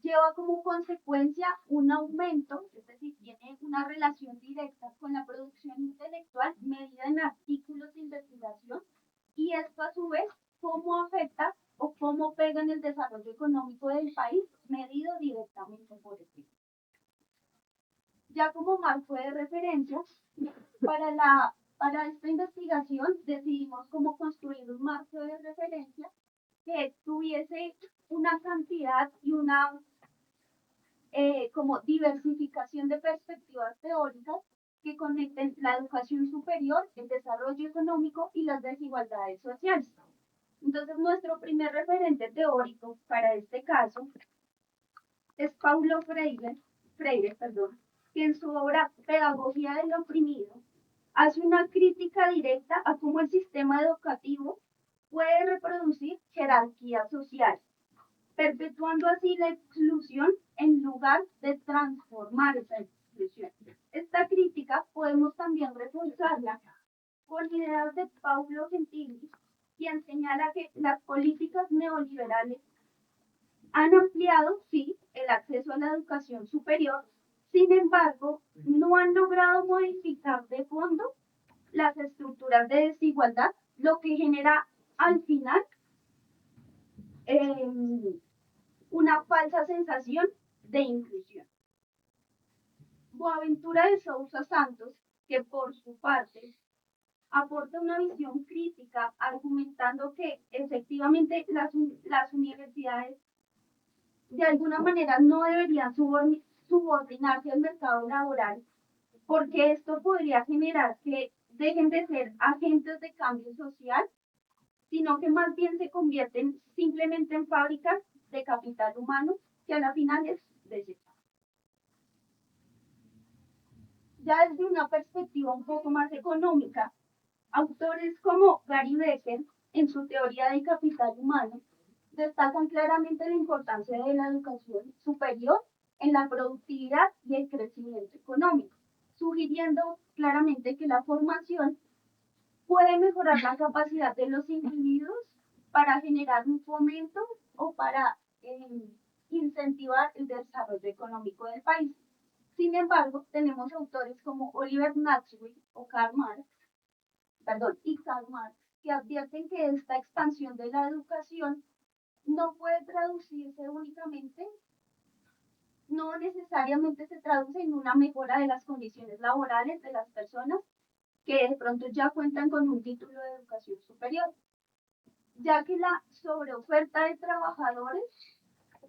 Speaker 5: lleva como consecuencia un aumento, es decir, tiene una relación directa con la producción intelectual medida en artículos de investigación y esto a su vez cómo afecta o cómo pega en el desarrollo económico del país medido directamente por el PIB. Ya como marco de referencia, para esta investigación decidimos cómo construir un marco de referencia que tuviese una cantidad y una como diversificación de perspectivas teóricas que conecten la educación superior, el desarrollo económico y las desigualdades sociales. Entonces, nuestro primer referente teórico para este caso es Paulo Freire, que en su obra Pedagogía del Oprimido hace una crítica directa a cómo el sistema educativo puede reproducir jerarquías sociales, perpetuando así la exclusión en lugar de transformar esa exclusión. Esta crítica podemos también reforzarla con ideas de Paulo Gentili, quien señala que las políticas neoliberales han ampliado, sí, el acceso a la educación superior, sin embargo, no han logrado modificar de fondo las estructuras de desigualdad, lo que genera al final una falsa sensación de inclusión. Boaventura de Sousa Santos, que por su parte aporta una visión crítica argumentando que efectivamente las universidades de alguna manera no deberían subordinarse al mercado laboral, porque esto podría generar que dejen de ser agentes de cambio social, sino que más bien se convierten simplemente en fábricas de capital humano que a la final es desechable. Ya desde una perspectiva un poco más económica, autores como Gary Becker, en su teoría del capital humano, destacan claramente la importancia de la educación superior en la productividad y el crecimiento económico, sugiriendo claramente que la formación puede mejorar la capacidad de los individuos para generar un fomento o para incentivar el desarrollo económico del país. Sin embargo, tenemos autores como Oliver Natzwig o Karl Marx, que advierten que esta expansión de la educación no puede traducirse únicamente, no necesariamente se traduce en una mejora de las condiciones laborales de las personas que de pronto ya cuentan con un título de educación superior, ya que la sobreoferta de trabajadores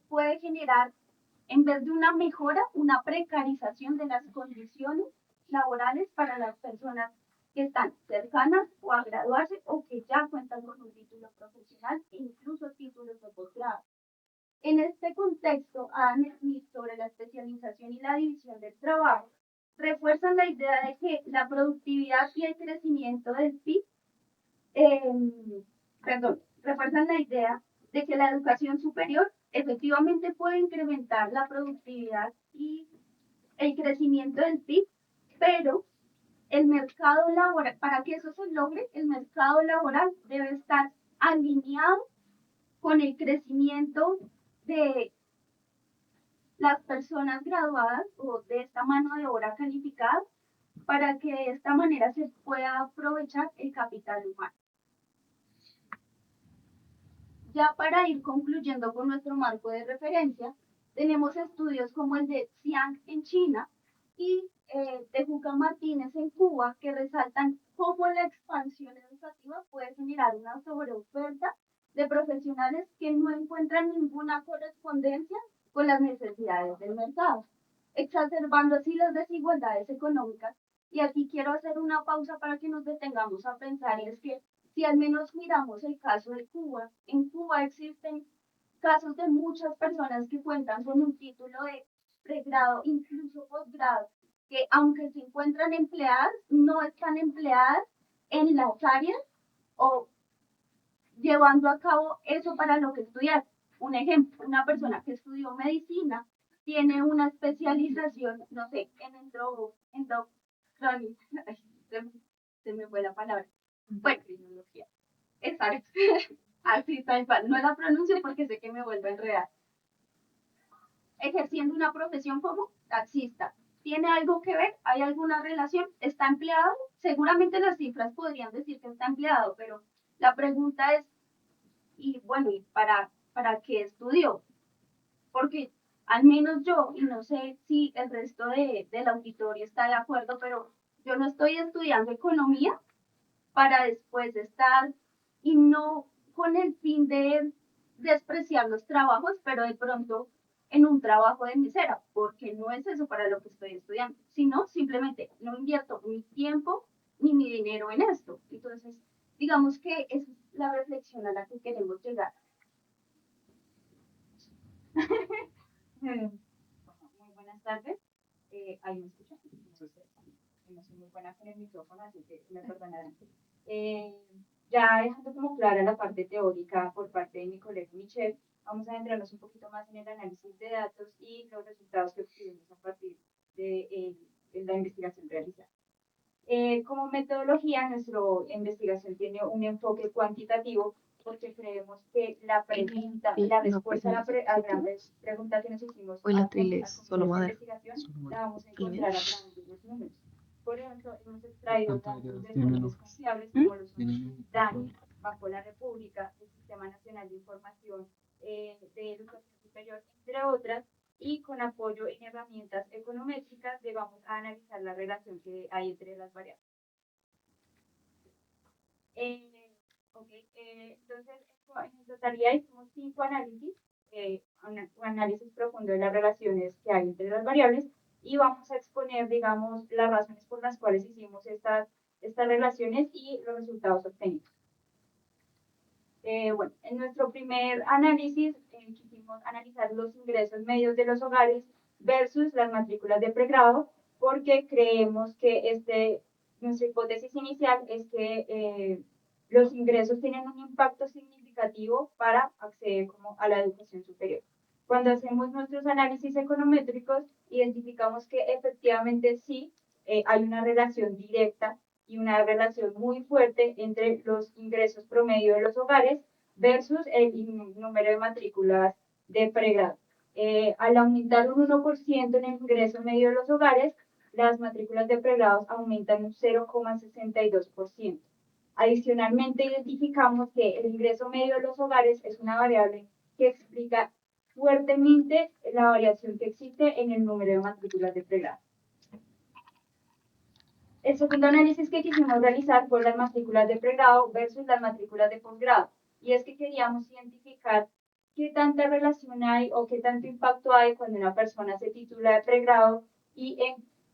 Speaker 5: puede generar, en vez de una mejora, una precarización de las condiciones laborales para las personas que están cercanas o a graduarse o que ya cuentan con un título profesional e incluso títulos de posgrado. En este contexto, Adam Smith sobre la especialización y la división del trabajo refuerzan la idea de que la productividad y el crecimiento del PIB, refuerzan la idea de que la educación superior efectivamente puede incrementar la productividad y el crecimiento del PIB, pero el mercado laboral, para que eso se logre, el mercado laboral debe estar alineado con el crecimiento de las personas graduadas o de esta mano de obra calificada para que de esta manera se pueda aprovechar el capital humano. Ya para ir concluyendo con nuestro marco de referencia, tenemos estudios como el de Xiang en China y de Juca Martínez en Cuba, que resaltan cómo la expansión educativa puede generar una sobreoferta de profesionales que no encuentran ninguna correspondencia con las necesidades del mercado, exacerbando así las desigualdades económicas. Y aquí quiero hacer una pausa para que nos detengamos a pensar, y es que si al menos miramos el caso de Cuba, en Cuba existen casos de muchas personas que cuentan con un título de pregrado, incluso posgrado, que aunque se encuentran empleadas, no están empleadas en las áreas o llevando a cabo eso para lo que estudiaron. Un ejemplo, una persona que estudió medicina tiene una especialización, no sé, se me fue la palabra. Bueno, criminología. Exacto. Así tal cual. No la pronuncio porque sé que me vuelve a enredar. Ejerciendo una profesión como taxista. ¿Tiene algo que ver? ¿Hay alguna relación? ¿Está empleado? Seguramente las cifras podrían decir que está empleado, pero la pregunta es, y bueno, ¿y para qué estudió? Porque al menos yo, y no sé si el resto del auditorio está de acuerdo, pero yo no estoy estudiando economía para después estar, y no con el fin de despreciar los trabajos, pero de pronto en un trabajo de mesera, porque no es eso para lo que estoy estudiando, sino simplemente no invierto mi tiempo ni mi dinero en esto. Entonces, digamos que esa es la reflexión a la que queremos llegar.
Speaker 2: Muy buenas tardes. ¿Ahí me escuchan? No soy muy buena con el micrófono, así que me perdonarán.
Speaker 5: Ya dejando como clara la parte teórica por parte de mi colega Michelle, vamos a adentrarnos un poquito más en el análisis de datos y los resultados que obtuvimos a partir de la investigación realizada. Como metodología, nuestra investigación tiene un enfoque cuantitativo porque creemos que la respuesta a la gran pregunta que nos hicimos
Speaker 6: Hoy la
Speaker 5: al
Speaker 6: trile es
Speaker 5: comienzo
Speaker 6: solo
Speaker 5: de esta
Speaker 6: madera.
Speaker 5: investigación, la vamos a encontrar a través de los números. Por ejemplo, hemos extraído datos de
Speaker 6: tiene
Speaker 5: fuentes confiables como los son DANI, Banco de la República, el Sistema Nacional de Información de Educación Superior, entre otras, y con apoyo en herramientas econométricas vamos a analizar la relación que hay entre las variables. Entonces, en totalidad hicimos 5 análisis, un análisis profundo de las relaciones que hay entre las variables y vamos a exponer, digamos, las razones por las cuales hicimos estas relaciones y los resultados obtenidos. Bueno, en nuestro primer análisis quisimos analizar los ingresos medios de los hogares versus las matrículas de pregrado, porque creemos que nuestra hipótesis inicial es que los ingresos tienen un impacto significativo para acceder como a la educación superior. Cuando hacemos nuestros análisis econométricos, identificamos que efectivamente sí hay una relación directa y una relación muy fuerte entre los ingresos promedio de los hogares versus el número de matrículas de pregrado. Al aumentar un 1% en el ingreso medio de los hogares, las matrículas de pregrado aumentan un 0,62%. Adicionalmente, identificamos que el ingreso medio de los hogares es una variable que explica fuertemente la variación que existe en el número de matrículas de pregrado. El segundo análisis que quisimos realizar fue las matrículas de pregrado versus las matrículas de posgrado. Y es que queríamos identificar qué tanta relación hay o qué tanto impacto hay cuando una persona se titula de pregrado y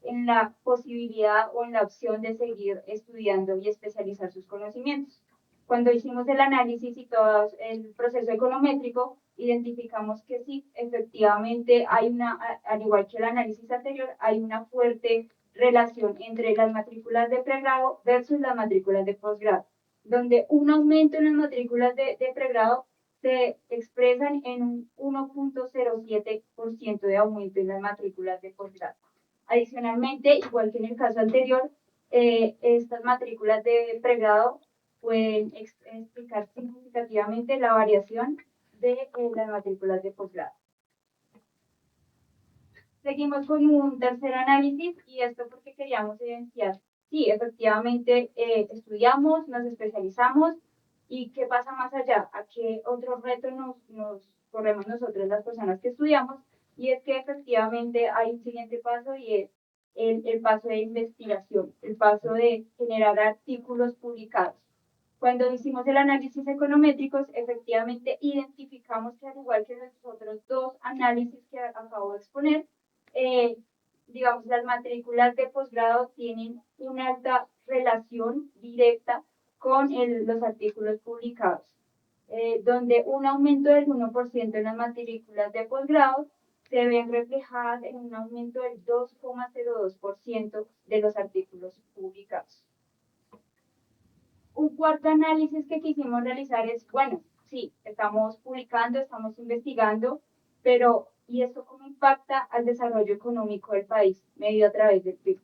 Speaker 5: en la posibilidad o en la opción de seguir estudiando y especializar sus conocimientos. Cuando hicimos el análisis y todo el proceso econométrico, identificamos que sí, efectivamente hay al igual que el análisis anterior, hay una fuerte relación entre las matrículas de pregrado versus las matrículas de posgrado, donde un aumento en las matrículas de pregrado se expresan en un 1,07% de aumento en las matrículas de posgrado. Adicionalmente, igual que en el caso anterior, estas matrículas de pregrado pueden explicar significativamente la variación de las matrículas de posgrado. Seguimos con un tercer análisis y esto porque queríamos evidenciar, sí, efectivamente estudiamos, nos especializamos y qué pasa más allá, a qué otro reto nos corremos nosotros las personas que estudiamos y es que efectivamente hay un siguiente paso y es el paso de investigación, el paso de generar artículos publicados. Cuando hicimos el análisis econométricos, efectivamente identificamos que al igual que los otros 2 análisis que acabo de exponer, digamos, las matrículas de posgrado tienen una alta relación directa con los artículos publicados, donde un aumento del 1% en las matrículas de posgrado se ven reflejadas en un aumento del 2,02% de los artículos publicados. Un cuarto análisis que quisimos realizar es, bueno, sí, estamos publicando, estamos investigando, pero ¿y esto cómo impacta al desarrollo económico del país medido a través del PIB?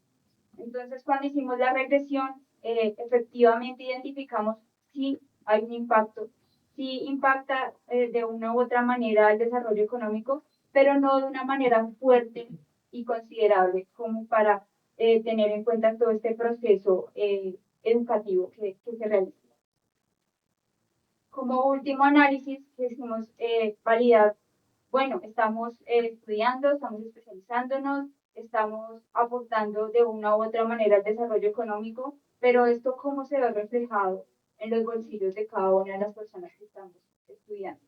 Speaker 5: Entonces, cuando hicimos la regresión, efectivamente identificamos si hay un impacto, si impacta de una u otra manera al desarrollo económico, pero no de una manera fuerte y considerable como para tener en cuenta todo este proceso educativo que se realiza. Como último análisis, quisimos validar, bueno, estamos estudiando, estamos especializándonos, estamos aportando de una u otra manera al desarrollo económico, pero esto cómo se ve reflejado en los bolsillos de cada una de las personas que estamos estudiando.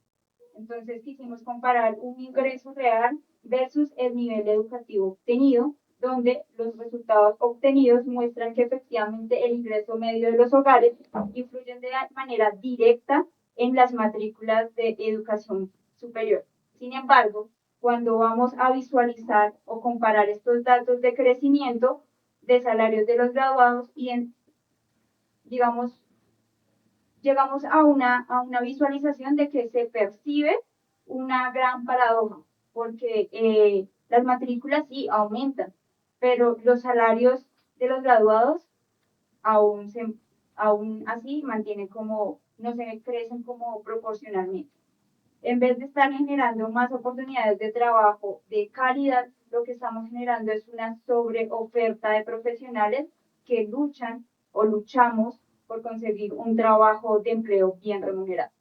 Speaker 5: Entonces quisimos comparar un ingreso real versus el nivel educativo obtenido, donde los resultados obtenidos muestran que efectivamente el ingreso medio de los hogares influyen de manera directa en las matrículas de educación superior. Sin embargo, cuando vamos a visualizar o comparar estos datos de crecimiento de salarios de los graduados y digamos, llegamos a una visualización de que se percibe una gran paradoja, porque las matrículas sí aumentan, pero los salarios de los graduados aún así mantienen como, no se crecen como proporcionalmente. En vez de estar generando más oportunidades de trabajo de calidad, lo que estamos generando es una sobreoferta de profesionales que luchan o luchamos por conseguir un trabajo de empleo bien remunerado.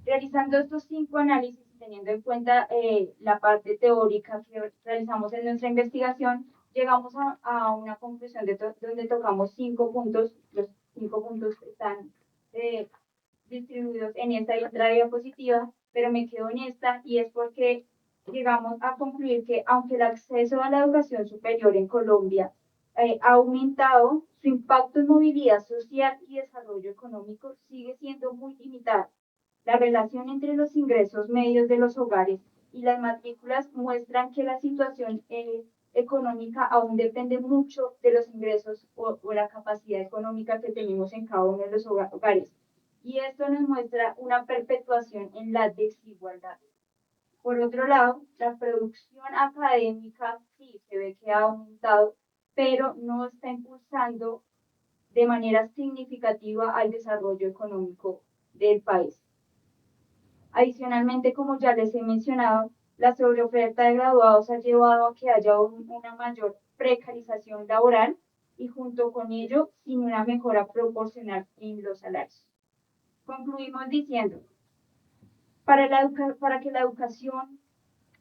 Speaker 5: Realizando estos 5 análisis, teniendo en cuenta la parte teórica que realizamos en nuestra investigación, llegamos a una conclusión donde tocamos 5 puntos. Los 5 puntos están distribuidos en esta y otra diapositiva, pero me quedo en esta y es porque llegamos a concluir que aunque el acceso a la educación superior en Colombia ha aumentado, su impacto en movilidad social y desarrollo económico sigue siendo muy limitado. La relación entre los ingresos medios de los hogares y las matrículas muestran que la situación económica aún depende mucho de los ingresos o la capacidad económica que tenemos en cada uno de los hogares. Y esto nos muestra una perpetuación en la desigualdad. Por otro lado, la producción académica sí se ve que ha aumentado, pero no está impulsando de manera significativa al desarrollo económico del país. Adicionalmente, como ya les he mencionado, la sobreoferta de graduados ha llevado a que haya una mayor precarización laboral y junto con ello, sin una mejora proporcional en los salarios. Concluimos diciendo, para que la educación,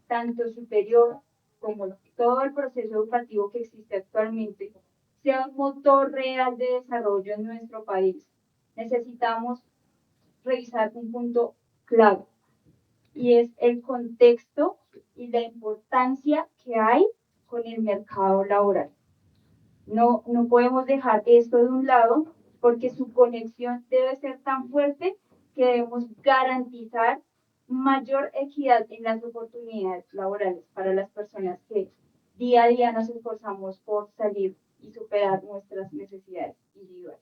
Speaker 5: tanto superior como todo el proceso educativo que existe actualmente, sea un motor real de desarrollo en nuestro país, necesitamos revisar un punto clave, y es el contexto y la importancia que hay con el mercado laboral. No podemos dejar esto de un lado porque su conexión debe ser tan fuerte que debemos garantizar mayor equidad en las oportunidades laborales para las personas que día a día nos esforzamos por salir y superar nuestras necesidades individuales.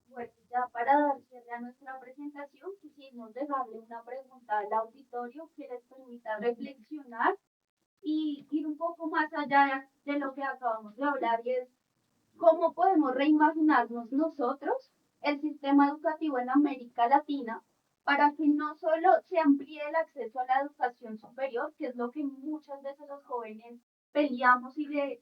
Speaker 5: Bueno, ya para dar cierre a nuestra presentación, quisimos dejarle una pregunta al auditorio que les permita reflexionar y ir un poco más allá de lo que acabamos de hablar, y es cómo podemos reimaginarnos nosotros el sistema educativo en América Latina para que no solo se amplíe el acceso a la educación superior, que es lo que muchas veces los jóvenes peleamos y le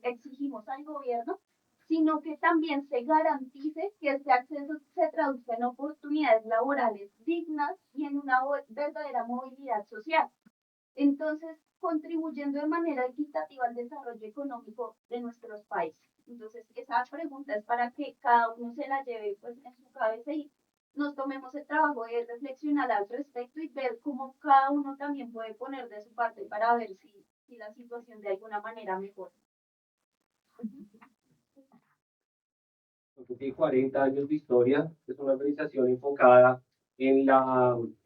Speaker 5: exigimos al gobierno, sino que también se garantice que este acceso se traduzca en oportunidades laborales dignas y en una verdadera movilidad social. Entonces, contribuyendo de manera equitativa al desarrollo económico de nuestros países. Entonces, esa pregunta es para que cada uno se la lleve pues, en su cabeza y nos tomemos el trabajo de reflexionar al respecto y ver cómo cada uno también puede poner de su parte para ver si la situación de alguna manera mejora.
Speaker 6: Tiene 40 años de historia, es una organización enfocada en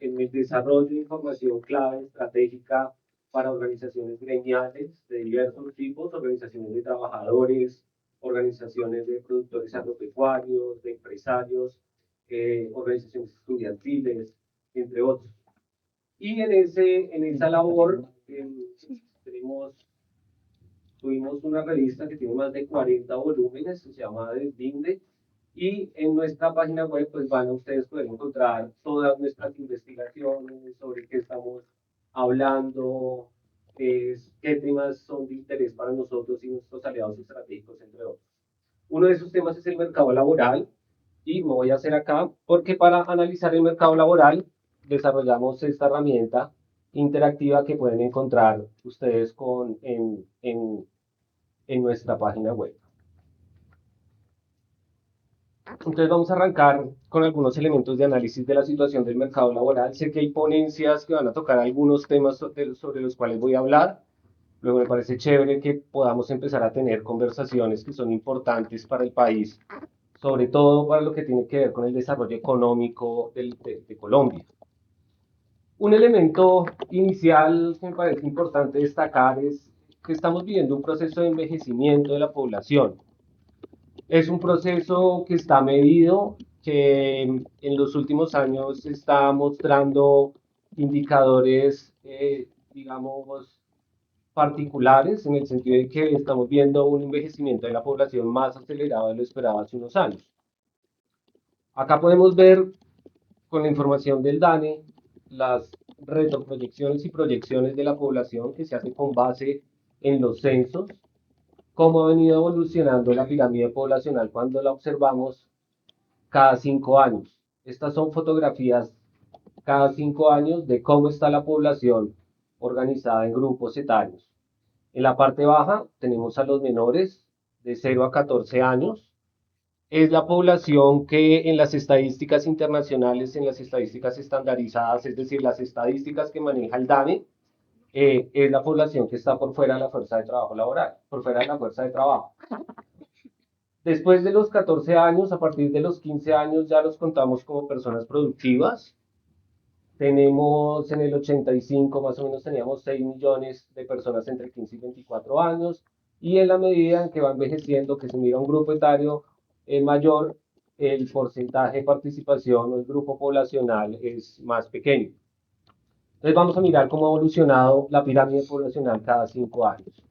Speaker 6: el desarrollo de información clave estratégica para organizaciones gremiales de diversos tipos, organizaciones de trabajadores, organizaciones de productores agropecuarios, de empresarios, organizaciones estudiantiles, entre otros. Y en esa labor tuvimos una revista que tiene más de 40 volúmenes, se llama Deslinde, y en nuestra página web pues van a ustedes poder encontrar todas nuestras investigaciones sobre qué estamos hablando, qué temas son de interés para nosotros y nuestros aliados estratégicos, entre otros. Uno de esos temas es el mercado laboral, y me voy a hacer acá porque para analizar el mercado laboral desarrollamos esta herramienta interactiva que pueden encontrar ustedes en nuestra página web. Entonces vamos a arrancar con algunos elementos de análisis de la situación del mercado laboral. Sé que hay ponencias que van a tocar algunos temas sobre los cuales voy a hablar. Luego me parece chévere que podamos empezar a tener conversaciones que son importantes para el país, sobre todo para lo que tiene que ver con el desarrollo económico de Colombia. Un elemento inicial que me parece importante destacar es que estamos viviendo un proceso de envejecimiento de la población. Es un proceso que está medido, que en los últimos años está mostrando indicadores, digamos, particulares, en el sentido de que estamos viendo un envejecimiento de la población más acelerado de lo esperado hace unos años. Acá podemos ver, con la información del DANE, las retroproyecciones y proyecciones de la población que se hace con base en los censos, cómo ha venido evolucionando la pirámide poblacional cuando la observamos cada 5 años. Estas son fotografías cada 5 años de cómo está la población organizada en grupos etarios. En la parte baja tenemos a los menores de 0 a 14 años. Es la población que en las estadísticas internacionales, en las estadísticas estandarizadas, es decir, las estadísticas que maneja el DANE, es la población que está por fuera de la fuerza de trabajo laboral, por fuera de la fuerza de trabajo. Después de los 14 años, a partir de los 15 años, ya los contamos como personas productivas. Tenemos en el 85 más o menos teníamos 6 millones de personas entre 15 y 24 años, y en la medida en que va envejeciendo, que se mira un grupo etario mayor, el porcentaje de participación o el grupo poblacional es más pequeño. Entonces vamos a mirar cómo ha evolucionado la pirámide poblacional cada 5 años.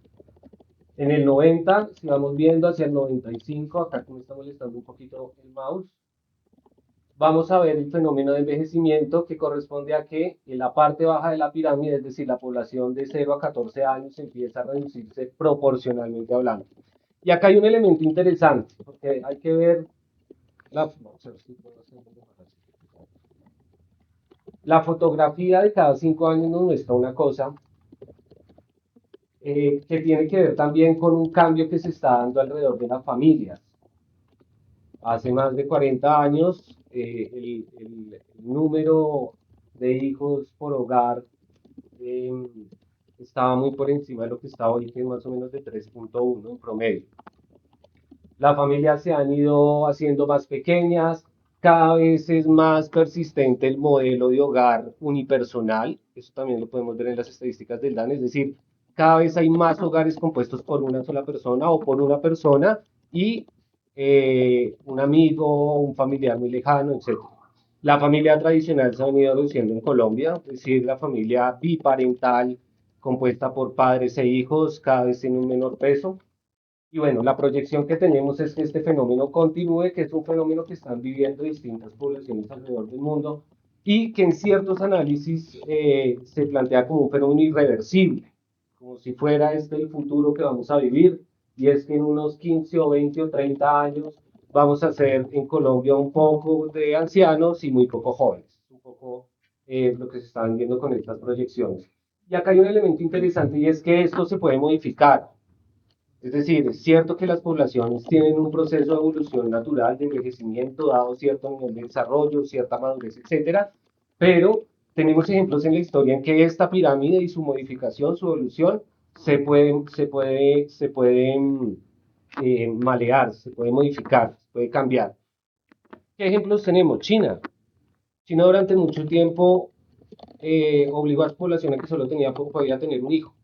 Speaker 6: En el 90, si vamos viendo hacia el 95, acá me está molestando un poquito el mouse, vamos a ver el fenómeno de envejecimiento que corresponde a que en la parte baja de la pirámide, es decir, la población de 0 a 14 años empieza a reducirse proporcionalmente hablando. Y acá hay un elemento interesante, porque hay que ver la fotografía de cada 5 años nos muestra una cosa que tiene que ver también con un cambio que se está dando alrededor de las familias. Hace más de 40 años, el número de hijos por hogar estaba muy por encima de lo que está hoy, que es más o menos de 3.1 en promedio. Las familias se han ido haciendo más pequeñas, cada vez es más persistente el modelo de hogar unipersonal, eso también lo podemos ver en las estadísticas del DANE, es decir, cada vez hay más hogares compuestos por una sola persona o por una persona y un amigo, un familiar muy lejano, etc. La familia tradicional se ha venido reduciendo en Colombia, es decir, la familia biparental compuesta por padres e hijos cada vez tiene un menor peso. Y bueno, la proyección que tenemos es que este fenómeno continúe, que es un fenómeno que están viviendo distintas poblaciones alrededor del mundo y que en ciertos análisis se plantea como un fenómeno irreversible, como si fuera este el futuro que vamos a vivir, y es que en unos 15 o 20 o 30 años vamos a ser en Colombia un poco de ancianos y muy poco jóvenes, un poco lo que se está viendo con estas proyecciones. Y acá hay un elemento interesante y es que esto se puede modificar. Es decir, es cierto que las poblaciones tienen un proceso de evolución natural, de envejecimiento, dado cierto nivel de desarrollo, cierta madurez, etcétera, pero tenemos ejemplos en la historia en que esta pirámide y su modificación, su evolución, se puede malear, se puede modificar, se puede cambiar. ¿Qué ejemplos tenemos? China. China durante mucho tiempo obligó a su población a que solo podía tener un hijo,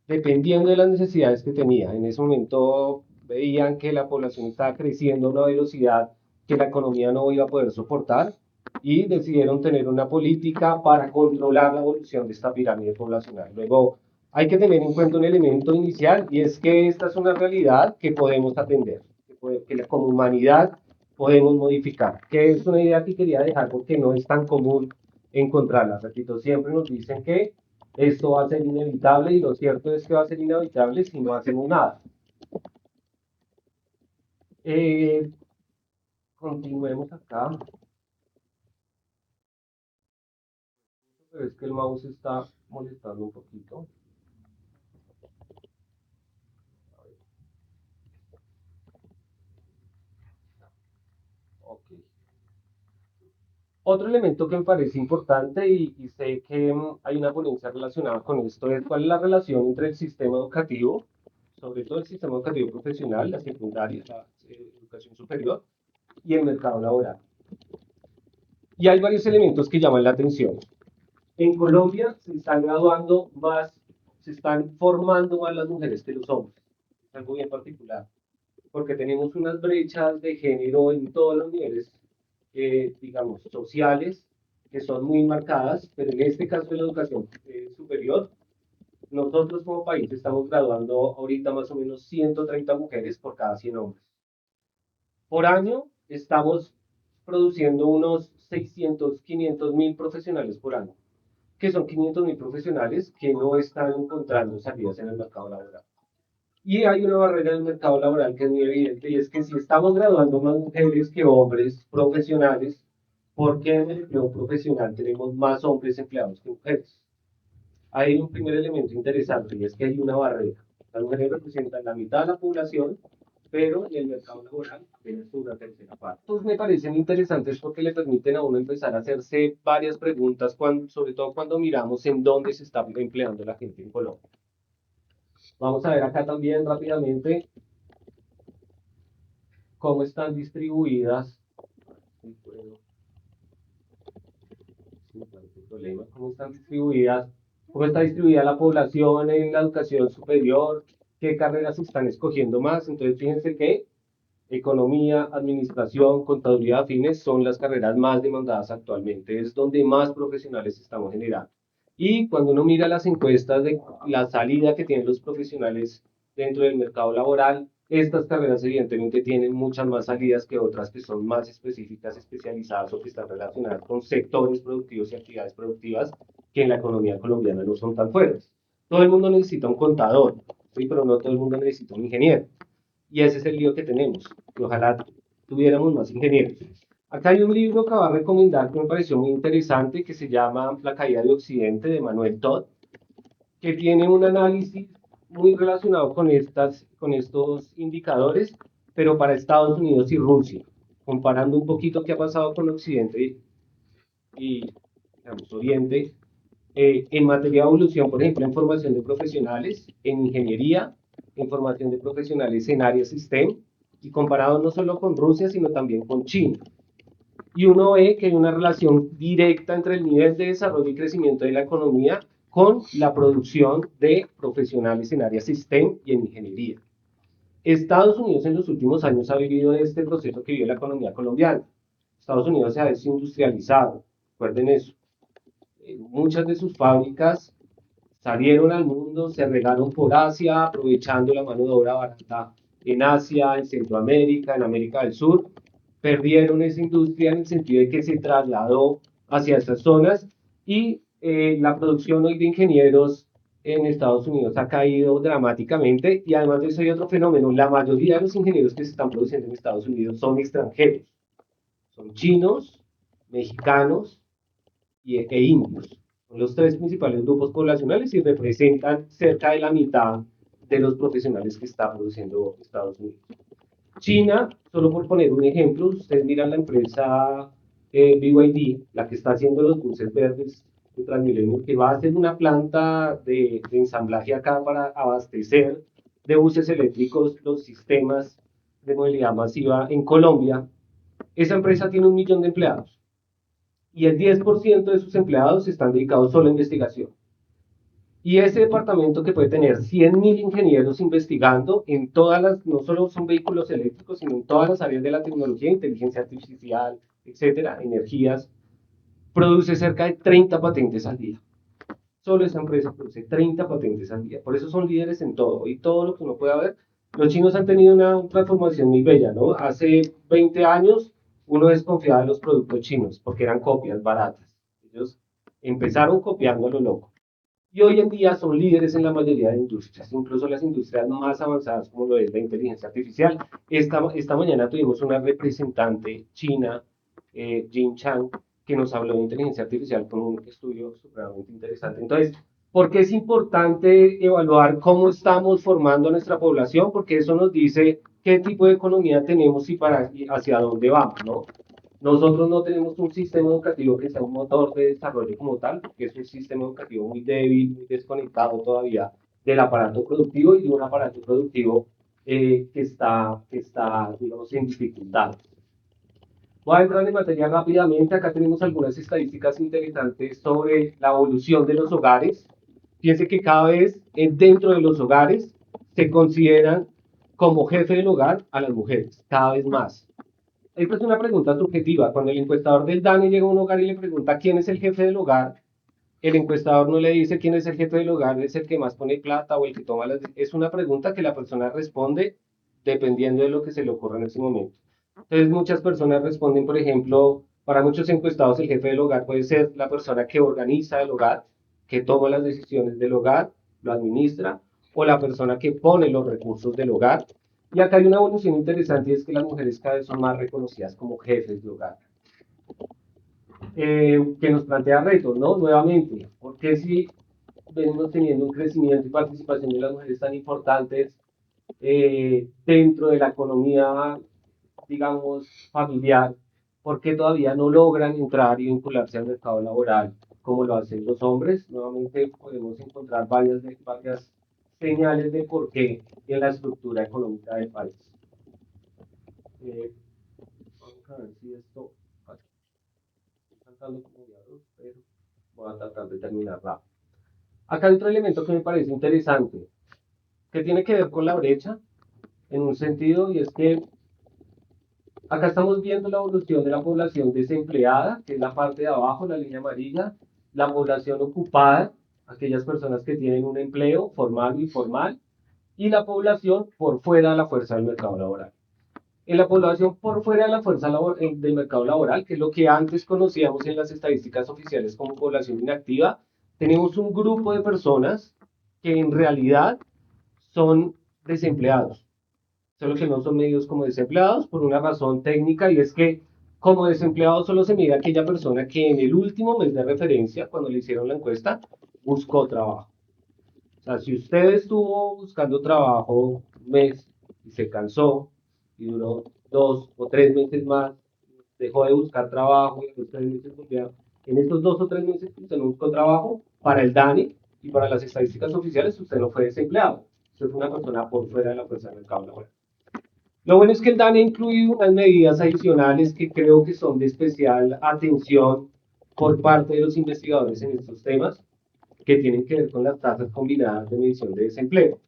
Speaker 6: dependiendo de las necesidades que tenía. En ese momento veían que la población estaba creciendo a una velocidad que la economía no iba a poder soportar y decidieron tener una política para controlar la evolución de esta pirámide poblacional. Luego, hay que tener en cuenta un elemento inicial y es que esta es una realidad que podemos atender, que como humanidad podemos modificar, que es una idea que quería dejar porque no es tan común encontrarla. Repito, siempre nos dicen que esto va a ser inevitable y lo cierto es que va a ser inevitable si no hacemos nada. Continuemos acá. Pero es que el mouse está molestando un poquito. Okay. Otro elemento que me parece importante y sé que hay una ponencia relacionada con esto es cuál es la relación entre el sistema educativo, sobre todo el sistema educativo profesional, la secundaria, la educación superior, y el mercado laboral. Y hay varios elementos que llaman la atención. En Colombia se están graduando más, se están formando más las mujeres que los hombres. Es algo bien particular, porque tenemos unas brechas de género en todos los niveles, digamos, sociales, que son muy marcadas, pero en este caso de la educación superior, nosotros como país estamos graduando ahorita más o menos 130 mujeres por cada 100 hombres. Por año estamos produciendo unos 600, 500 mil profesionales por año, que son 500 mil profesionales que no están encontrando salidas en el mercado laboral. Y hay una barrera en el mercado laboral que es muy evidente, y es que si estamos graduando más mujeres que hombres profesionales, ¿por qué en el empleo profesional tenemos más hombres empleados que mujeres? Hay un primer elemento interesante, y es que hay una barrera. Las mujeres representan la mitad de la población, pero en el mercado laboral tienen una tercera parte. Estos me parecen interesantes porque le permiten a uno empezar a hacerse varias preguntas, sobre todo cuando miramos en dónde se está empleando la gente en Colombia. Vamos a ver acá también rápidamente cómo están distribuidas. Cómo está distribuida la población en la educación superior, qué carreras se están escogiendo más. Entonces, fíjense que economía, administración, contaduría afines son las carreras más demandadas actualmente, es donde más profesionales estamos generando. Y cuando uno mira las encuestas de la salida que tienen los profesionales dentro del mercado laboral, estas carreras evidentemente tienen muchas más salidas que otras que son más específicas, especializadas o que están relacionadas con sectores productivos y actividades productivas que en la economía colombiana no son tan fuertes. Todo el mundo necesita un contador, ¿sí? Pero no todo el mundo necesita un ingeniero. Y ese es el lío que tenemos, que ojalá tuviéramos más ingenieros. Acá hay un libro que va a recomendar que me pareció muy interesante, que se llama La caída de Occidente, de Manuel Todd, que tiene un análisis muy relacionado con estos indicadores, pero para Estados Unidos y Rusia, comparando un poquito qué ha pasado con Occidente y digamos, Oriente, en materia de evolución, por ejemplo, en formación de profesionales, en ingeniería, en formación de profesionales en áreas STEM, y comparado no solo con Rusia, sino también con China. Y uno ve que hay una relación directa entre el nivel de desarrollo y crecimiento de la economía con la producción de profesionales en áreas STEM y en ingeniería. Estados Unidos en los últimos años ha vivido este proceso que vive la economía colombiana. Estados Unidos se ha desindustrializado, recuerden eso. Muchas de sus fábricas salieron al mundo, se regaron por Asia, aprovechando la mano de obra barata en Asia, en Centroamérica, en América del Sur. Perdieron esa industria en el sentido de que se trasladó hacia esas zonas y la producción hoy de ingenieros en Estados Unidos ha caído dramáticamente, y además de eso hay otro fenómeno: la mayoría de los ingenieros que se están produciendo en Estados Unidos son extranjeros, son chinos, mexicanos e indios. Son los tres principales grupos poblacionales y representan cerca de la mitad de los profesionales que está produciendo Estados Unidos. China, solo por poner un ejemplo, ustedes miran la empresa BYD, la que está haciendo los buses verdes de Transmilenio, que va a hacer una planta de ensamblaje acá para abastecer de buses eléctricos los sistemas de movilidad masiva en Colombia. Esa empresa tiene 1 millón de empleados y el 10% de sus empleados están dedicados solo a investigación. Y ese departamento, que puede tener 100.000 ingenieros investigando en todas las, no solo son vehículos eléctricos, sino en todas las áreas de la tecnología, inteligencia artificial, etcétera, energías, produce cerca de 30 patentes al día. Solo esa empresa produce 30 patentes al día. Por eso son líderes en todo. Y todo lo que uno pueda ver, los chinos han tenido una transformación muy bella, ¿no? Hace 20 años uno desconfiaba de los productos chinos porque eran copias baratas. Ellos empezaron copiando a lo loco. Y hoy en día son líderes en la mayoría de industrias, incluso las industrias más avanzadas como lo es la inteligencia artificial. Esta mañana tuvimos una representante china, Jin Chang, que nos habló de inteligencia artificial con un estudio supremamente interesante. Entonces, ¿por qué es importante evaluar cómo estamos formando a nuestra población? Porque eso nos dice qué tipo de economía tenemos y hacia dónde vamos, ¿no? Nosotros no tenemos un sistema educativo que sea un motor de desarrollo como tal, porque es un sistema educativo muy débil, muy desconectado todavía del aparato productivo, y de un aparato productivo que está, digamos, en dificultad. Voy a entrar en materia rápidamente. Acá tenemos algunas estadísticas interesantes sobre la evolución de los hogares. Piense que cada vez dentro de los hogares se consideran como jefe del hogar a las mujeres, cada vez más. Esta es una pregunta subjetiva. Cuando el encuestador del DANE llega a un hogar y le pregunta quién es el jefe del hogar, el encuestador no le dice quién es el jefe del hogar, es el que más pone plata o el que toma las... Es una pregunta que la persona responde dependiendo de lo que se le ocurra en ese momento. Entonces muchas personas responden, por ejemplo, para muchos encuestados el jefe del hogar puede ser la persona que organiza el hogar, que toma las decisiones del hogar, lo administra, o la persona que pone los recursos del hogar. Y acá hay una evolución interesante y es que las mujeres cada vez son más reconocidas como jefes de hogar. Que nos plantea retos, ¿no? Nuevamente, porque si venimos teniendo un crecimiento y participación de las mujeres tan importantes dentro de la economía, digamos, familiar, ¿por qué todavía no logran entrar y vincularse al mercado laboral como lo hacen los hombres? Nuevamente podemos encontrar varias señales de por qué en la estructura económica del país. Vamos a ver si esto... Como diablos, pero voy a tratar de terminar rápido. Acá hay otro elemento que me parece interesante, que tiene que ver con la brecha, en un sentido, y es que acá estamos viendo la evolución de la población desempleada, que es la parte de abajo, la línea amarilla, la población ocupada, aquellas personas que tienen un empleo formal o informal, y la población por fuera de la fuerza del mercado laboral. En la población por fuera de la fuerza del mercado laboral, que es lo que antes conocíamos en las estadísticas oficiales como población inactiva, tenemos un grupo de personas que en realidad son desempleados, solo que no son medidos como desempleados por una razón técnica, y es que como desempleado solo se mide aquella persona que en el último mes de referencia, cuando le hicieron la encuesta, buscó trabajo. O sea, si usted estuvo buscando trabajo un mes y se cansó, y duró 2 o 3 meses más, dejó de buscar trabajo y en los 3 meses volvió. En estos 2 o 3 meses que usted no buscó trabajo, para el DANE y para las estadísticas oficiales, usted no fue desempleado. Usted fue una persona por fuera de la fuerza del mercado laboral. Lo bueno es que el DANE ha incluido unas medidas adicionales que creo que son de especial atención por parte de los investigadores en estos temas, que tienen que ver con las tasas combinadas de medición de desempleo.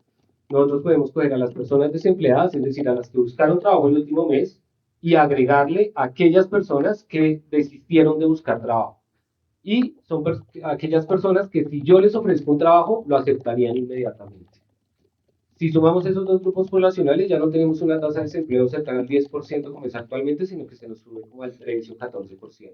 Speaker 6: Nosotros podemos coger a las personas desempleadas, es decir, a las que buscaron trabajo el último mes, y agregarle a aquellas personas que desistieron de buscar trabajo. Y son aquellas personas que si yo les ofrezco un trabajo, lo aceptarían inmediatamente. Si sumamos esos dos grupos poblacionales, ya no tenemos una tasa de desempleo cercana al 10% como es actualmente, sino que se nos sube como al 13 o 14%.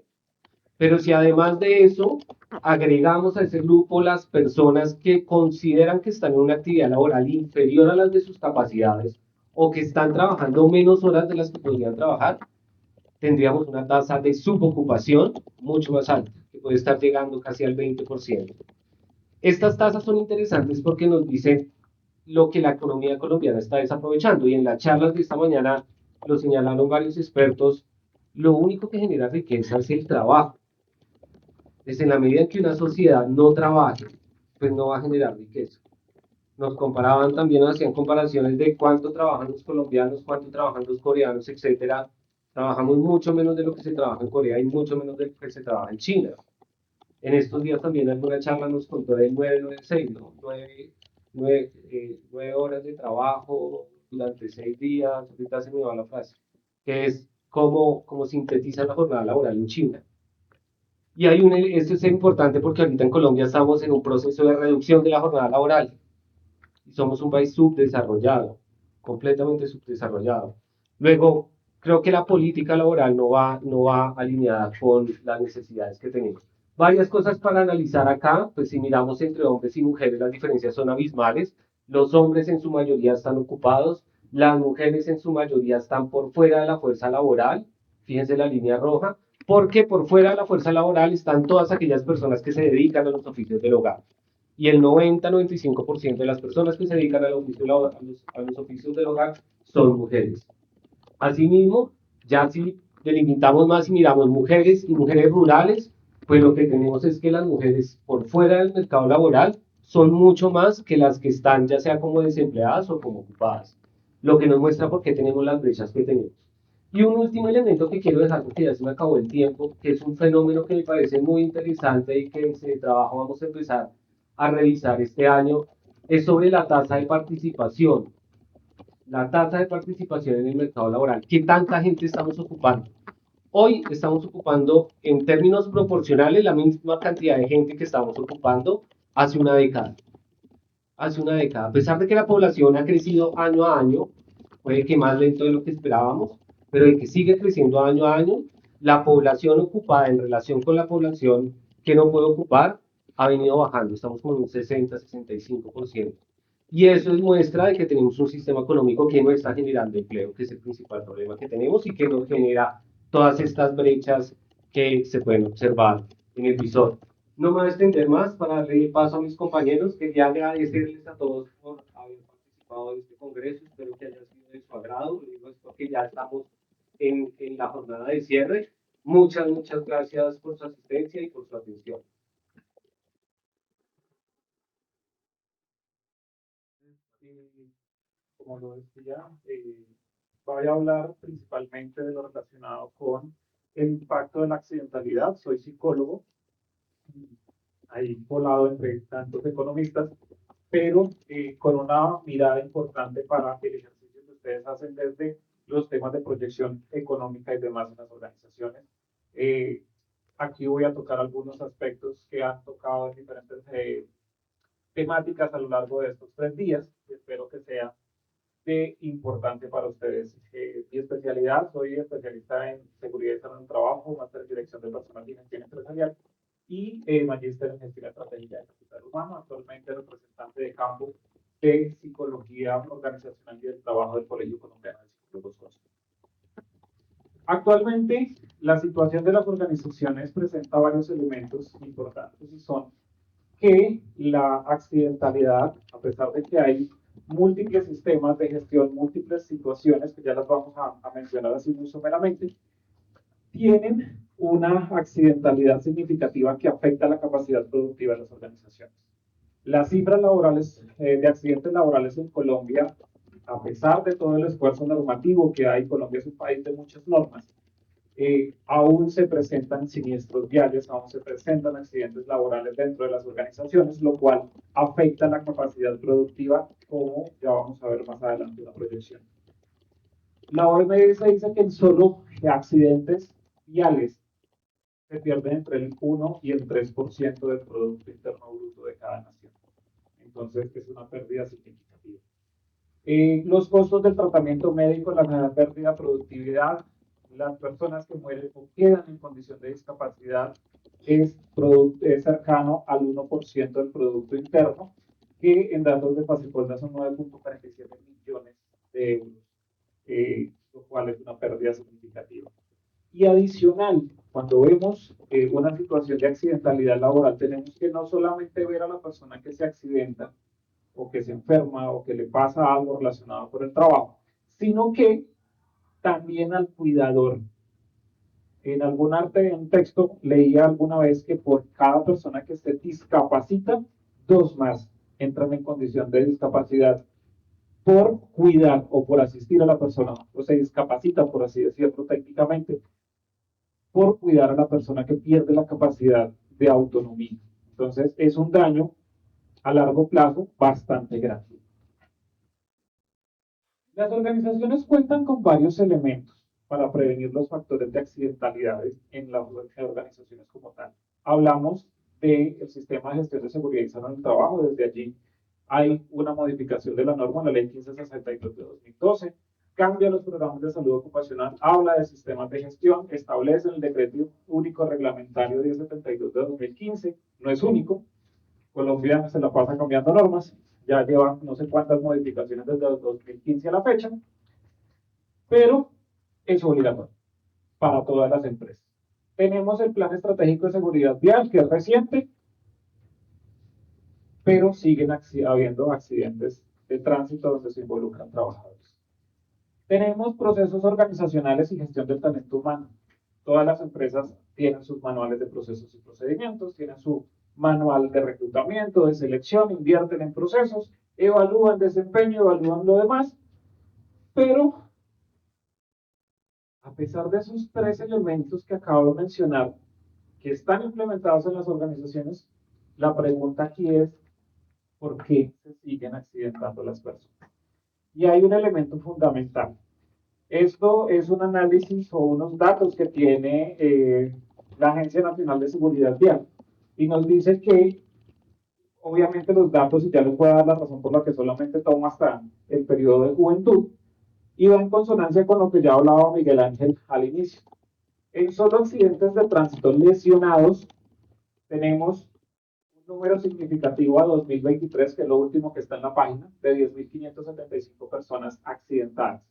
Speaker 6: Pero si además de eso agregamos a ese grupo las personas que consideran que están en una actividad laboral inferior a las de sus capacidades o que están trabajando menos horas de las que podrían trabajar, tendríamos una tasa de subocupación mucho más alta, que puede estar llegando casi al 20%. Estas tasas son interesantes porque nos dicen lo que la economía colombiana está desaprovechando, y en las charlas de esta mañana lo señalaron varios expertos. Lo único que genera riqueza es el trabajo. Pues en la medida en que una sociedad no trabaje, pues no va a generar riqueza. Nos comparaban también, hacían comparaciones de cuánto trabajan los colombianos, cuánto trabajan los coreanos, etcétera. Trabajamos mucho menos de lo que se trabaja en Corea y mucho menos de lo que se trabaja en China. En estos días también alguna charla nos contó del 996, ¿no? 9 horas de trabajo durante 6 días, ahorita se me va la frase, que es como sintetiza la jornada laboral en China. Y esto es importante porque ahorita en Colombia estamos en un proceso de reducción de la jornada laboral. Y somos un país subdesarrollado, completamente subdesarrollado. Luego, creo que la política laboral no va alineada con las necesidades que tenemos. Varias cosas para analizar acá, pues si miramos entre hombres y mujeres, las diferencias son abismales. Los hombres en su mayoría están ocupados, las mujeres en su mayoría están por fuera de la fuerza laboral. Fíjense la línea roja, porque por fuera de la fuerza laboral están todas aquellas personas que se dedican a los oficios del hogar. Y el 90-95% de las personas que se dedican a los oficios del hogar son mujeres. Asimismo, ya si delimitamos más y miramos mujeres y mujeres rurales, pues lo que tenemos es que las mujeres por fuera del mercado laboral son mucho más que las que están ya sea como desempleadas o como ocupadas, lo que nos muestra por qué tenemos las brechas que tenemos. Y un último elemento que quiero dejar, porque ya se me acabó el tiempo, que es un fenómeno que me parece muy interesante y que en ese trabajo vamos a empezar a revisar este año es sobre la tasa de participación. La tasa de participación en el mercado laboral. ¿Qué tanta gente estamos ocupando? Hoy estamos ocupando en términos proporcionales la misma cantidad de gente que estamos ocupando hace una década. Hace una década. A pesar de que la población ha crecido año a año, puede que más lento de lo que esperábamos, pero de que sigue creciendo año a año, la población ocupada en relación con la población que no puede ocupar ha venido bajando. Estamos con un 60-65%. Y eso es muestra de que tenemos un sistema económico que no está generando empleo, que es el principal problema que tenemos y que nos genera todas estas brechas que se pueden observar en el visor. No me voy a extender más para darle paso a mis compañeros. Quería agradecerles a todos por haber participado en este congreso. Espero que haya sido de su agrado. Lo digo es porque ya estamos en la jornada de cierre. Muchas gracias por su asistencia y por su atención.
Speaker 7: Como lo decía, voy a hablar principalmente de lo relacionado con el impacto de la accidentalidad. Soy psicólogo, ahí colado entre tantos economistas, pero con una mirada importante para el ejercicio que ustedes hacen desde los temas de proyección económica y demás en las organizaciones. Aquí voy a tocar algunos aspectos que han tocado en diferentes temáticas a lo largo de estos 3 días, y espero que sea de importante para ustedes. Mi especialidad, soy especialista en seguridad y salud en el trabajo, máster en dirección de personal y gestión empresarial y magíster en gestión estratégica de capital humano, actualmente representante de campo de psicología organizacional y del trabajo del Colegio Colombiano de Psicólogos Social. Actualmente, la situación de las organizaciones presenta varios elementos importantes y son que la accidentalidad, a pesar de que hay múltiples sistemas de gestión, múltiples situaciones, que ya las vamos a mencionar así muy someramente, tienen una accidentalidad significativa que afecta la capacidad productiva de las organizaciones. Las cifras laborales de accidentes laborales en Colombia, a pesar de todo el esfuerzo normativo que hay, Colombia es un país de muchas normas, aún se presentan siniestros viales, aún se presentan accidentes laborales dentro de las organizaciones, lo cual afecta la capacidad productiva, como ya vamos a ver más adelante en la proyección. La OMS dice que en solo accidentes viales se pierden entre el 1 y el 3% del Producto Interno Bruto de cada nación. Entonces, es una pérdida significativa. Los costos del tratamiento médico, la pérdida de productividad, las personas que mueren o quedan en condición de discapacidad es cercano al 1% del Producto Interno, que en datos de Pasicolda son 9.47 millones de euros, lo cual es una pérdida significativa. Y adicional, cuando vemos una situación de accidentalidad laboral, tenemos que no solamente ver a la persona que se accidenta o que se enferma o que le pasa algo relacionado con el trabajo, sino que también al cuidador. En algún arte, en un texto, leía alguna vez que por cada persona que se discapacita, 2 más entran en condición de discapacidad por cuidar o por asistir a la persona, o se discapacita, por así decirlo técnicamente, por cuidar a la persona que pierde la capacidad de autonomía. Entonces, es un daño a largo plazo bastante grande. Las organizaciones cuentan con varios elementos para prevenir los factores de accidentalidades en las organizaciones como tal. Hablamos del sistema de gestión de seguridad y salud en el trabajo. Desde allí hay una modificación de la norma, la ley 1562 de 2012, cambia los programas de salud ocupacional, habla de sistemas de gestión, establece el decreto único reglamentario 1072 de 2015, no es único, Colombia se la pasa cambiando normas, ya lleva no sé cuántas modificaciones desde el 2015 a la fecha, pero es obligatorio para todas las empresas. Tenemos el Plan Estratégico de Seguridad Vial, que es reciente, pero siguen habiendo accidentes de tránsito donde se involucran trabajadores. Tenemos procesos organizacionales y gestión del talento humano. Todas las empresas tienen sus manuales de procesos y procedimientos, tienen su manual de reclutamiento, de selección, invierten en procesos, evalúan desempeño, evalúan lo demás, pero a pesar de esos 3 elementos que acabo de mencionar, que están implementados en las organizaciones, la pregunta aquí es, por qué se siguen accidentando las personas. Y hay un elemento fundamental. Esto es un análisis o unos datos que tiene la Agencia Nacional de Seguridad Vial y nos dice que obviamente los datos, y ya les voy a dar la razón por la que solamente toma hasta el periodo de juventud, y va en consonancia con lo que ya hablaba Miguel Ángel al inicio. En solo accidentes de tránsito lesionados tenemos un número significativo a 2023, que es lo último que está en la página, de 10.575 personas accidentadas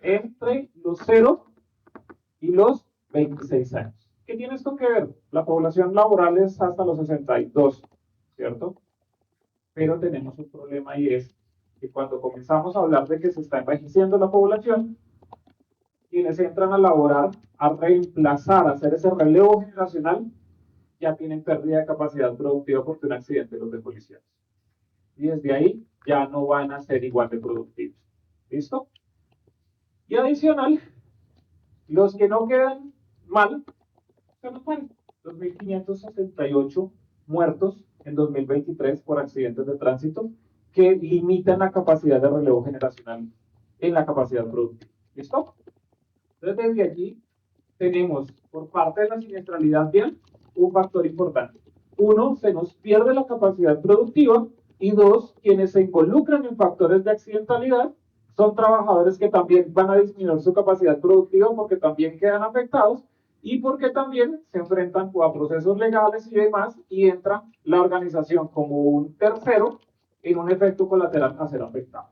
Speaker 7: entre los 0 y los 26 años. ¿Qué tiene esto que ver? La población laboral es hasta los 62, ¿cierto? Pero tenemos un problema y es que cuando comenzamos a hablar de que se está envejeciendo la población, quienes entran a laborar, a reemplazar, a hacer ese relevo generacional, ya tienen pérdida de capacidad productiva porque un accidente los dejó lisiados. Y desde ahí ya no van a ser igual de productivos. ¿Listo? Y adicional, los que no quedan mal, se nos mueren. 2.568 muertos en 2023 por accidentes de tránsito que limitan la capacidad de relevo generacional en la capacidad productiva. ¿Listo? Entonces, desde allí tenemos, por parte de la siniestralidad vial, un factor importante. Uno, se nos pierde la capacidad productiva, y dos, quienes se involucran en factores de accidentalidad son trabajadores que también van a disminuir su capacidad productiva porque también quedan afectados y porque también se enfrentan a procesos legales y demás, y entra la organización como un tercero en un efecto colateral a ser afectado.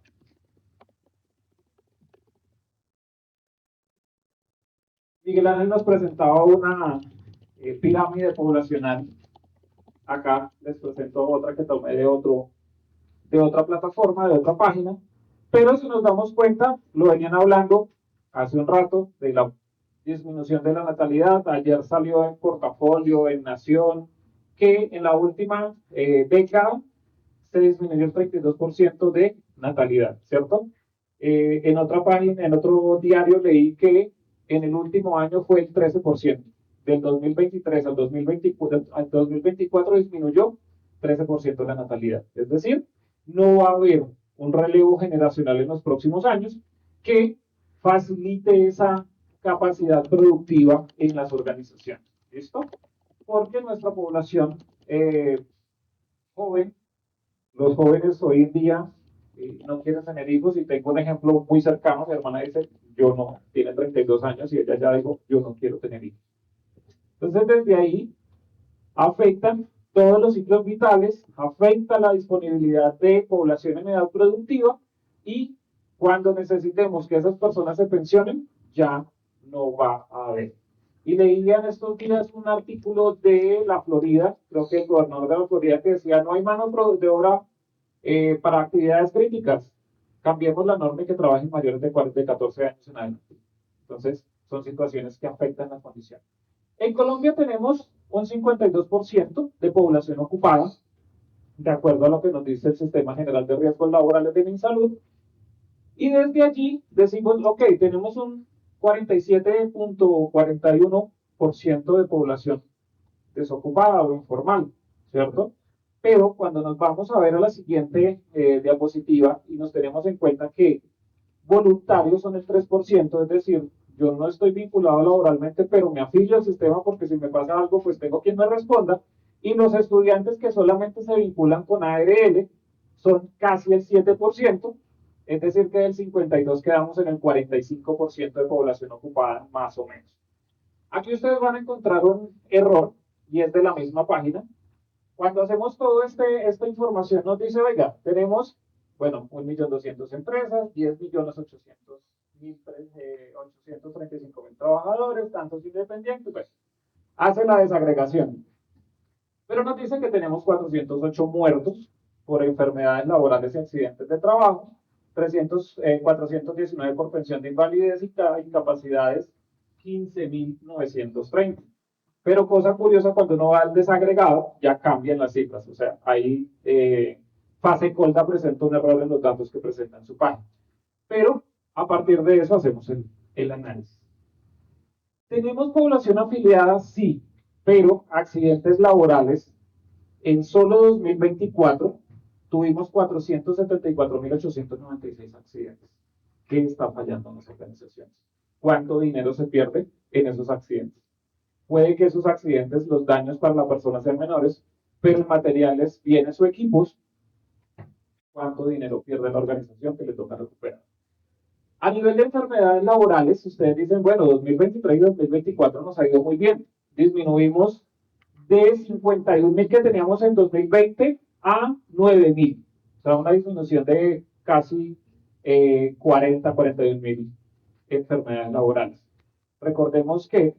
Speaker 7: Miguel Ángel nos presentaba una pirámide poblacional. Acá les presento otra que tomé de otra plataforma, de otra página. Pero si nos damos cuenta, lo venían hablando hace un rato de la disminución de la natalidad. Ayer salió en Portafolio, en Nación, que en la última década se disminuyó el 32% de natalidad, ¿cierto? En otra página, en otro diario leí que en el último año fue el 13%. Del 2023 al 2024 disminuyó 13% la natalidad. Es decir, no va a haber un relevo generacional en los próximos años que facilite esa capacidad productiva en las organizaciones. ¿Listo? Porque nuestra población joven, los jóvenes hoy en día no quieren tener hijos, y tengo un ejemplo muy cercano. Mi hermana dice, yo no, tiene 32 años y ella ya dijo, yo no quiero tener hijos. Entonces, desde ahí afectan todos los ciclos vitales, afecta la disponibilidad de población en edad productiva, y cuando necesitemos que esas personas se pensionen, ya no va a haber. Y leía en estos días un artículo de la Florida, creo que el gobernador de la Florida, que decía, no hay mano de obra para actividades críticas, cambiemos la norma y que trabajen mayores de 14 años en adelante. Entonces, son situaciones que afectan la condición. En Colombia tenemos un 52% de población ocupada, de acuerdo a lo que nos dice el Sistema General de Riesgos Laborales de MinSalud, y desde allí decimos, ok, tenemos un 47.41% de población desocupada o informal, ¿cierto? Pero cuando nos vamos a ver a la siguiente diapositiva y nos tenemos en cuenta que voluntarios son el 3%, es decir, yo no estoy vinculado laboralmente, pero me afilio al sistema porque si me pasa algo, pues tengo quien me responda. Y los estudiantes que solamente se vinculan con ARL son casi el 7%, es decir, que del 52 quedamos en el 45% de población ocupada, más o menos. Aquí ustedes van a encontrar un error, y es de la misma página. Cuando hacemos toda esta información, nos dice, oiga, tenemos, bueno, 1.200.000 empresas, 10.835.000 trabajadores, tantos independientes, pues hace la desagregación. Pero nos dice que tenemos 408 muertos por enfermedades laborales y accidentes de trabajo, 419 por pensión de invalidez y incapacidades 15.930. Pero cosa curiosa, cuando uno va al desagregado, ya cambian las cifras. O sea, ahí Fasecolda presenta un error en los datos que presenta en su página. Pero a partir de eso hacemos el análisis. ¿Tenemos población afiliada? Sí, pero accidentes laborales en solo 2024 tuvimos 474.896 accidentes. ¿Qué está fallando en las organizaciones? ¿Cuánto dinero se pierde en esos accidentes? Puede que esos accidentes, los daños para la persona sean menores, pero en materiales, bienes o equipos, ¿cuánto dinero pierde la organización que le toca recuperar? A nivel de enfermedades laborales, ustedes dicen, bueno, 2023 y 2024 nos ha ido muy bien. Disminuimos de 51.000 que teníamos en 2020 a 9.000. O sea, una disminución de casi 41.000 enfermedades laborales. Recordemos que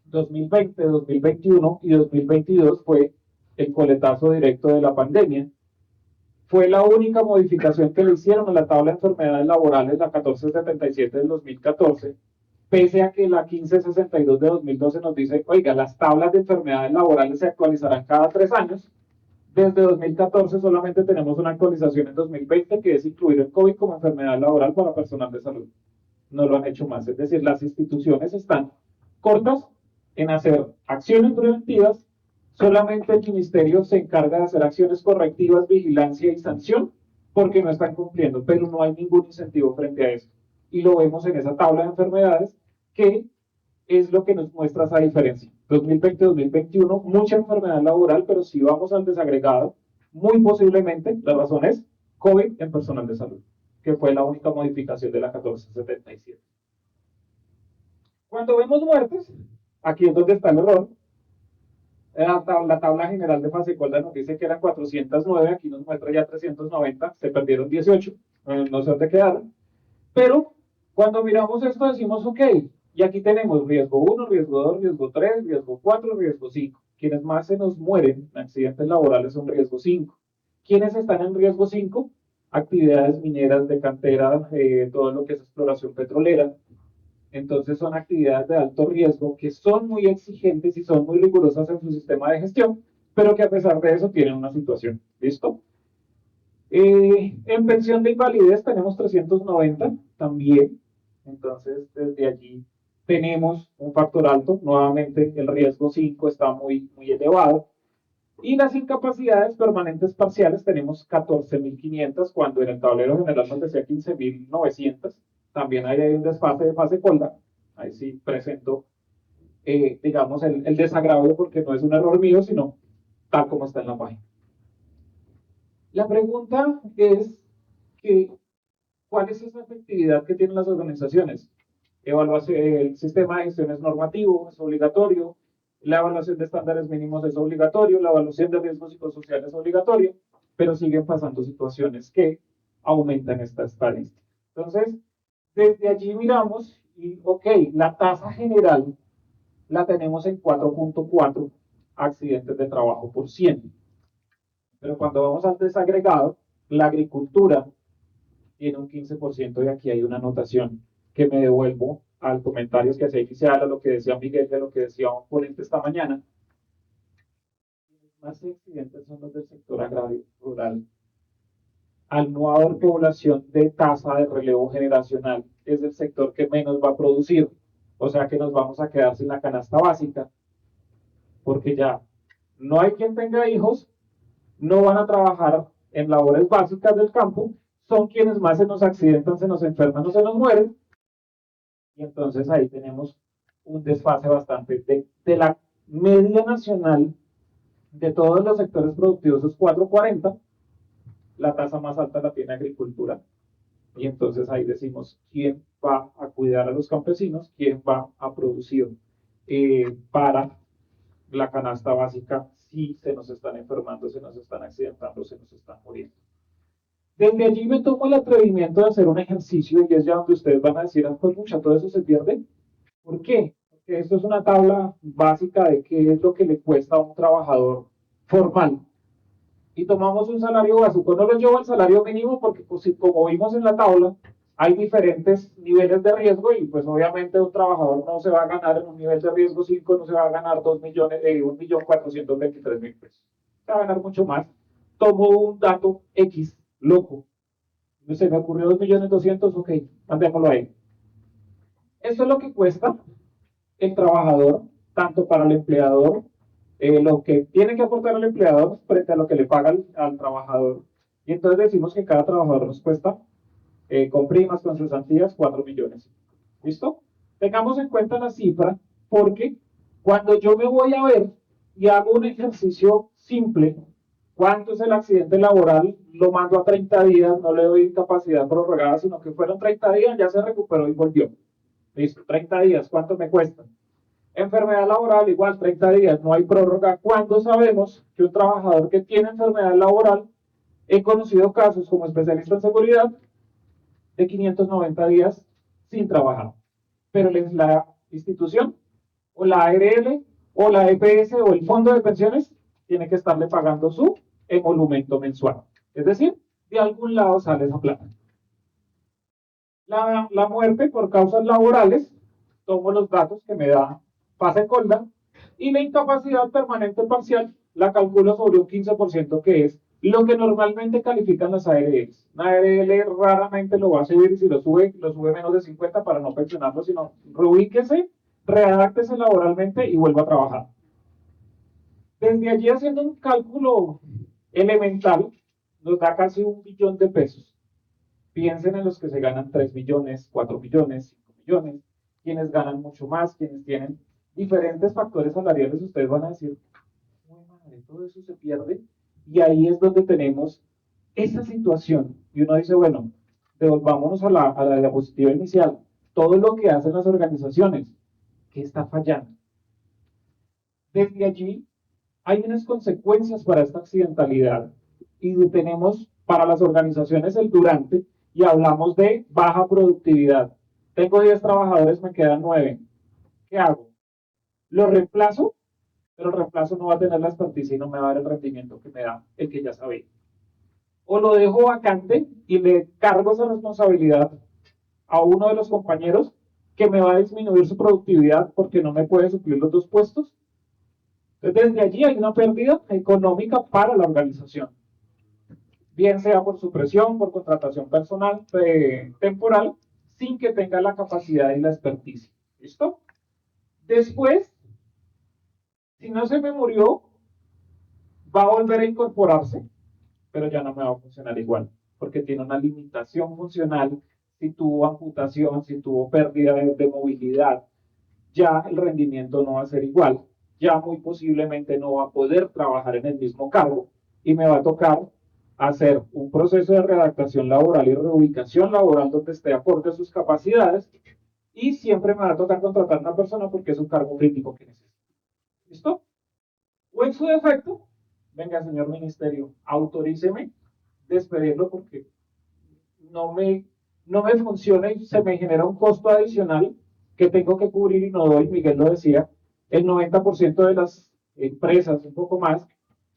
Speaker 7: 2020, 2021 y 2022 fue el coletazo directo de la pandemia. Fue la única modificación que le hicieron a la tabla de enfermedades laborales, la 1477 del 2014, pese a que la 1562 de 2012 nos dice, oiga, las tablas de enfermedades laborales se actualizarán cada 3 años. Desde 2014 solamente tenemos una actualización en 2020 que es incluir el COVID como enfermedad laboral para personal de salud. No lo han hecho más, es decir, las instituciones están cortas en hacer acciones preventivas. Solamente el ministerio se encarga de hacer acciones correctivas, vigilancia y sanción, porque no están cumpliendo, pero no hay ningún incentivo frente a eso. Y lo vemos en esa tabla de enfermedades, que es lo que nos muestra esa diferencia. 2020-2021, mucha enfermedad laboral, pero si vamos al desagregado, muy posiblemente la razón es COVID en personal de salud, que fue la única modificación de la 1477. Cuando vemos muertes, aquí es donde está el error. La tabla general de Fasecolda nos dice que eran 409, aquí nos muestra ya 390, se perdieron 18, no sé dónde quedaron. Pero cuando miramos esto decimos, ok, y aquí tenemos riesgo 1, riesgo 2, riesgo 3, riesgo 4, riesgo 5. Quienes más se nos mueren en accidentes laborales son riesgo 5. ¿Quiénes están en riesgo 5? Actividades mineras de cantera, todo lo que es exploración petrolera. Entonces son actividades de alto riesgo que son muy exigentes y son muy rigurosas en su sistema de gestión, pero que a pesar de eso tienen una situación. ¿Listo? En pensión de invalidez tenemos 390 también. Entonces desde allí tenemos un factor alto. Nuevamente el riesgo 5 está muy elevado. Y las incapacidades permanentes parciales tenemos 14.500 cuando en el tablero general nos decía 15.900. También hay un desfase de Fasecolda. Ahí sí presento, digamos, el desagravio porque no es un error mío, sino tal como está en la página. La pregunta es que, ¿cuál es esa efectividad que tienen las organizaciones? Evaluación, el sistema de gestión es normativo, es obligatorio. La evaluación de estándares mínimos es obligatorio. La evaluación de riesgos psicosociales es obligatorio. Pero siguen pasando situaciones que aumentan esta estadística. Entonces, desde allí miramos y, ok, la tasa general la tenemos en 4.4 accidentes de trabajo por 100. Pero cuando vamos al desagregado, la agricultura tiene un 15% y aquí hay una anotación que me devuelvo al comentario que hacía inicial, a lo que decía Miguel, a lo que decía un ponente esta mañana. Los más accidentes son los del sector agrario rural. Al no haber población de tasa de relevo generacional, es el sector que menos va a producir. O sea que nos vamos a quedar sin la canasta básica, porque ya no hay quien tenga hijos, no van a trabajar en labores básicas del campo, son quienes más se nos accidentan, se nos enferman o se nos mueren. Y entonces ahí tenemos un desfase bastante de la media nacional de todos los sectores productivos, es 4.40. La tasa más alta la tiene agricultura. Y entonces ahí decimos quién va a cuidar a los campesinos, quién va a producir para la canasta básica si se nos están enfermando, se nos están accidentando, se nos están muriendo. Desde allí me tomo el atrevimiento de hacer un ejercicio y es ya donde ustedes van a decir, pues mucha, todo eso se pierde. ¿Por qué? Porque esto es una tabla básica de qué es lo que le cuesta a un trabajador formal. Y tomamos un salario básico, no lo llevo al salario mínimo porque pues, como vimos en la tabla, hay diferentes niveles de riesgo y pues obviamente un trabajador no se va a ganar en un nivel de riesgo 5, no se va a ganar 1.423.000 pesos. Se va a ganar mucho más. Tomo un dato X, loco. Se me ocurrió 2.200.000, ok, mandémoslo ahí. Esto es lo que cuesta el trabajador, tanto para el empleador, lo que tiene que aportar el empleador frente a lo que le paga al trabajador, Y entonces decimos que cada trabajador nos cuesta, con primas, con cesantías, 4 millones. ¿Listo? Tengamos en cuenta la cifra, porque cuando yo me voy a ver y hago un ejercicio simple, ¿cuánto es el accidente laboral? Lo mando a 30 días, no le doy incapacidad prorrogada, sino que fueron 30 días, ya se recuperó y volvió. Listo, 30 días, ¿cuánto me cuesta? Enfermedad laboral, igual 30 días, no hay prórroga. ¿Cuándo sabemos que un trabajador que tiene enfermedad laboral, he conocido casos como especialista en seguridad, de 590 días sin trabajar? Pero la institución, o la ARL, o la EPS, o el fondo de pensiones, tiene que estarle pagando su emolumento mensual. Es decir, de algún lado sale esa plata. La muerte por causas laborales, tomo los datos que me da Fasecolda, y la incapacidad permanente parcial la calculo sobre un 15%, que es lo que normalmente califican las ARLs. Una ARL raramente lo va a subir, y si lo sube menos de 50 para no pensionarlo, sino reubíquese, readáctese laboralmente y vuelva a trabajar. Desde allí, haciendo un cálculo elemental, nos da casi 1 billón de pesos. Piensen en los que se ganan 3 millones, 4 millones, 5 millones, quienes ganan mucho más, quienes tienen diferentes factores salariales. Ustedes van a decir, uy, madre, todo eso se pierde, y ahí es donde tenemos esa situación, y uno dice, bueno, devolvámonos a la diapositiva inicial, todo lo que hacen las organizaciones, ¿qué está fallando? Desde allí hay unas consecuencias para esta accidentalidad, y tenemos para las organizaciones el durante, y hablamos de baja productividad. Tengo 10 trabajadores, me quedan 9. ¿Qué hago? ¿Lo reemplazo? Pero el reemplazo no va a tener la experticia y no me va a dar el rendimiento que me da el que ya sabía. O lo dejo vacante y le cargo esa responsabilidad a uno de los compañeros, que me va a disminuir su productividad porque no me puede suplir los 2 puestos. Entonces, desde allí hay una pérdida económica para la organización, bien sea por supresión, por contratación personal temporal, sin que tenga la capacidad y la experticia. ¿Listo? Después, si no se me murió, va a volver a incorporarse, pero ya no me va a funcionar igual, porque tiene una limitación funcional. Si tuvo amputación, si tuvo pérdida de movilidad, ya el rendimiento no va a ser igual, ya muy posiblemente no va a poder trabajar en el mismo cargo, y me va a tocar hacer un proceso de readaptación laboral y reubicación laboral donde esté acorde a sus capacidades, y siempre me va a tocar contratar a una persona porque es un cargo crítico que necesita. ¿Listo? O en su defecto, venga, señor ministerio, autoríceme despedirlo porque no me funciona y se me genera un costo adicional que tengo que cubrir y no doy. Miguel lo decía, el 90% de las empresas, un poco más,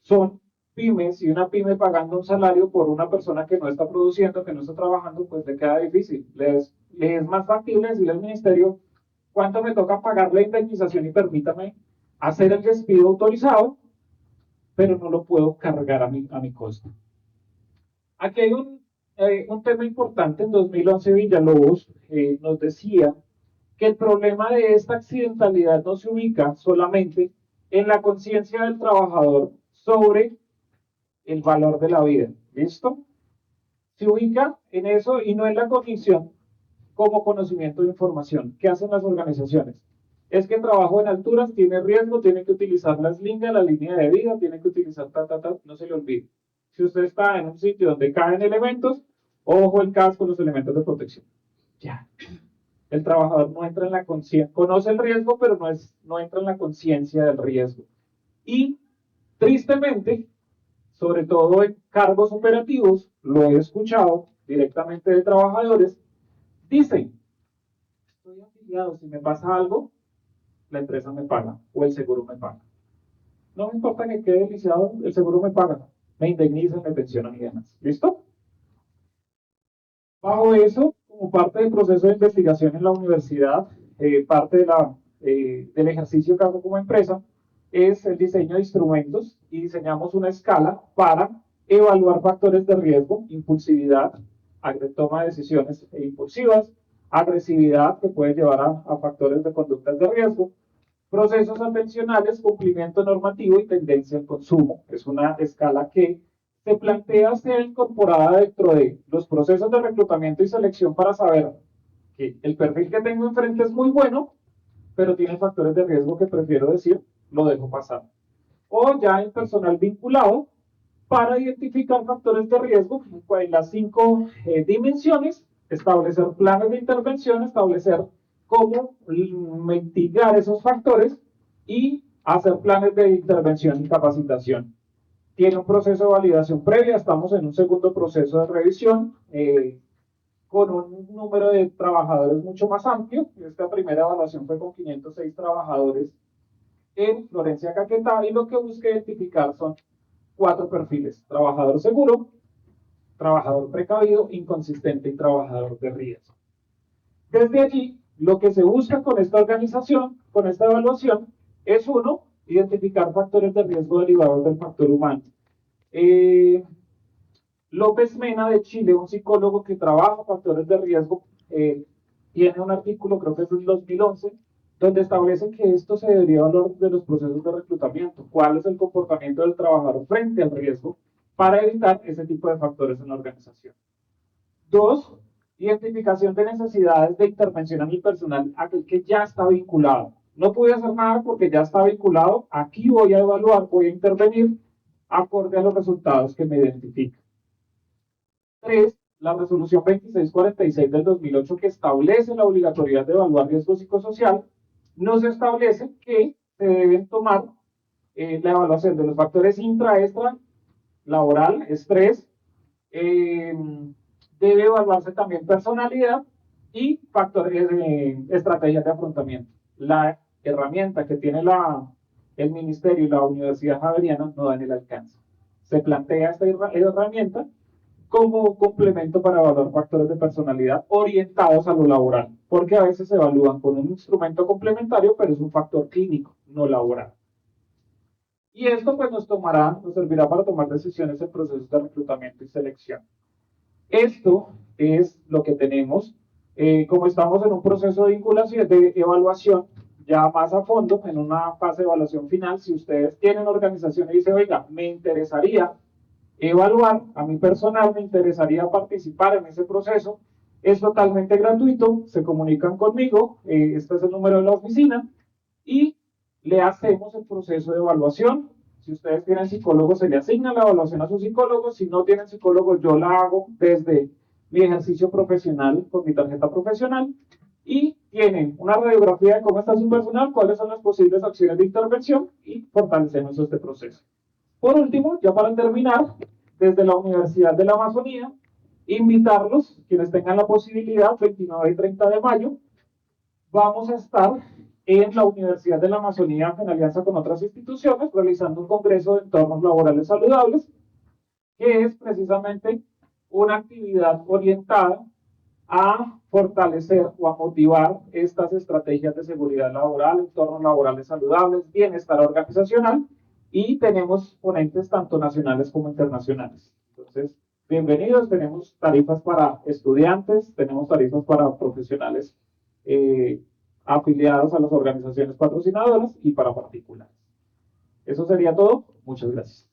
Speaker 7: son pymes, y una pyme pagando un salario por una persona que no está produciendo, que no está trabajando, pues le queda difícil. Les es más factible decirle al ministerio cuánto me toca pagar la indemnización y permítame hacer el despido autorizado, pero no lo puedo cargar a mi costo. Aquí hay un tema importante. En 2011 Villalobos nos decía que el problema de esta accidentalidad no se ubica solamente en la conciencia del trabajador sobre el valor de la vida. ¿Listo? Se ubica en eso y no en la cognición como conocimiento de información. ¿Qué hacen las organizaciones? Es que trabajo en alturas, tiene riesgo, tiene que utilizar la slinga, la línea de vida, tiene que utilizar no se le olvide. Si usted está en un sitio donde caen elementos, ojo, el casco, los elementos de protección. Ya. El trabajador no entra en la conciencia, conoce el riesgo, pero no entra en la conciencia del riesgo. Y tristemente, sobre todo en cargos operativos, lo he escuchado directamente de trabajadores, dicen, estoy afiliado, si me pasa algo, la empresa me paga o el seguro me paga. No me importa que quede lisiado, el seguro me paga, me indemnizan, me pensionan y demás. ¿Listo? Bajo eso, como parte del proceso de investigación en la universidad, parte del ejercicio que hago como empresa, es el diseño de instrumentos, y diseñamos una escala para evaluar factores de riesgo: impulsividad, toma de decisiones impulsivas; agresividad, que puede llevar a factores de conductas de riesgo; procesos atencionales, cumplimiento normativo y tendencia al consumo. Es una escala que se plantea ser incorporada dentro de los procesos de reclutamiento y selección para saber que el perfil que tengo enfrente es muy bueno, pero tiene factores de riesgo que prefiero decir, lo dejo pasar. O ya en personal vinculado, para identificar factores de riesgo en las 5 dimensiones, establecer planes de intervención, establecer cómo mitigar esos factores y hacer planes de intervención y capacitación. Tiene un proceso de validación previa, estamos en un segundo proceso de revisión con un número de trabajadores mucho más amplio. Esta primera evaluación fue con 506 trabajadores en Florencia Caquetá y lo que busca identificar son 4 perfiles: trabajador seguro, trabajador precavido, inconsistente y trabajador de riesgo. Desde allí, lo que se busca con esta organización, con esta evaluación, es uno, identificar factores de riesgo derivados del factor humano. López Mena de Chile, un psicólogo que trabaja factores de riesgo, tiene un artículo, creo que es del 2011, donde establece que esto se debería evaluar de los procesos de reclutamiento. ¿Cuál es el comportamiento del trabajador frente al riesgo para evitar ese tipo de factores en la organización? 2, identificación de necesidades de intervención en el personal, aquel que ya está vinculado. No pude hacer nada porque ya está vinculado. Aquí voy a evaluar, voy a intervenir acorde a los resultados que me identifican. 3, la resolución 2646 del 2008, que establece la obligatoriedad de evaluar riesgo psicosocial, nos establece que se deben tomar la evaluación de los factores intra-extra, laboral, estrés, debe evaluarse también personalidad y factores de estrategias de afrontamiento. La herramienta que tiene el Ministerio y la Universidad Javeriana no dan el alcance. Se plantea esta herramienta como complemento para evaluar factores de personalidad orientados a lo laboral, porque a veces se evalúan con un instrumento complementario, pero es un factor clínico, no laboral. Y esto pues nos servirá para tomar decisiones en procesos de reclutamiento y selección. Esto es lo que tenemos. Como estamos en un proceso de vinculación, de evaluación ya más a fondo, en una fase de evaluación final, si ustedes tienen organización y dicen, oiga, me interesaría evaluar a mi personal, me interesaría participar en ese proceso, es totalmente gratuito, se comunican conmigo, este es el número de la oficina, y le hacemos el proceso de evaluación. Si ustedes tienen psicólogo, se le asigna la evaluación a su psicólogo. Si no tienen psicólogo, yo la hago desde mi ejercicio profesional, con mi tarjeta profesional, y tienen una radiografía de cómo está su personal, cuáles son las posibles acciones de intervención, y fortalecemos este proceso. Por último, ya para terminar, desde la Universidad de la Amazonía, invitarlos, quienes tengan la posibilidad, 29 y 30 de mayo, vamos a estar en la Universidad de la Amazonía, en alianza con otras instituciones, realizando un congreso de entornos laborales saludables, que es precisamente una actividad orientada a fortalecer o a motivar estas estrategias de seguridad laboral, entornos laborales saludables, bienestar organizacional, y tenemos ponentes tanto nacionales como internacionales. Entonces, bienvenidos, tenemos tarifas para estudiantes, tenemos tarifas para profesionales afiliados a las organizaciones patrocinadoras y para particulares. Eso sería todo. Muchas gracias.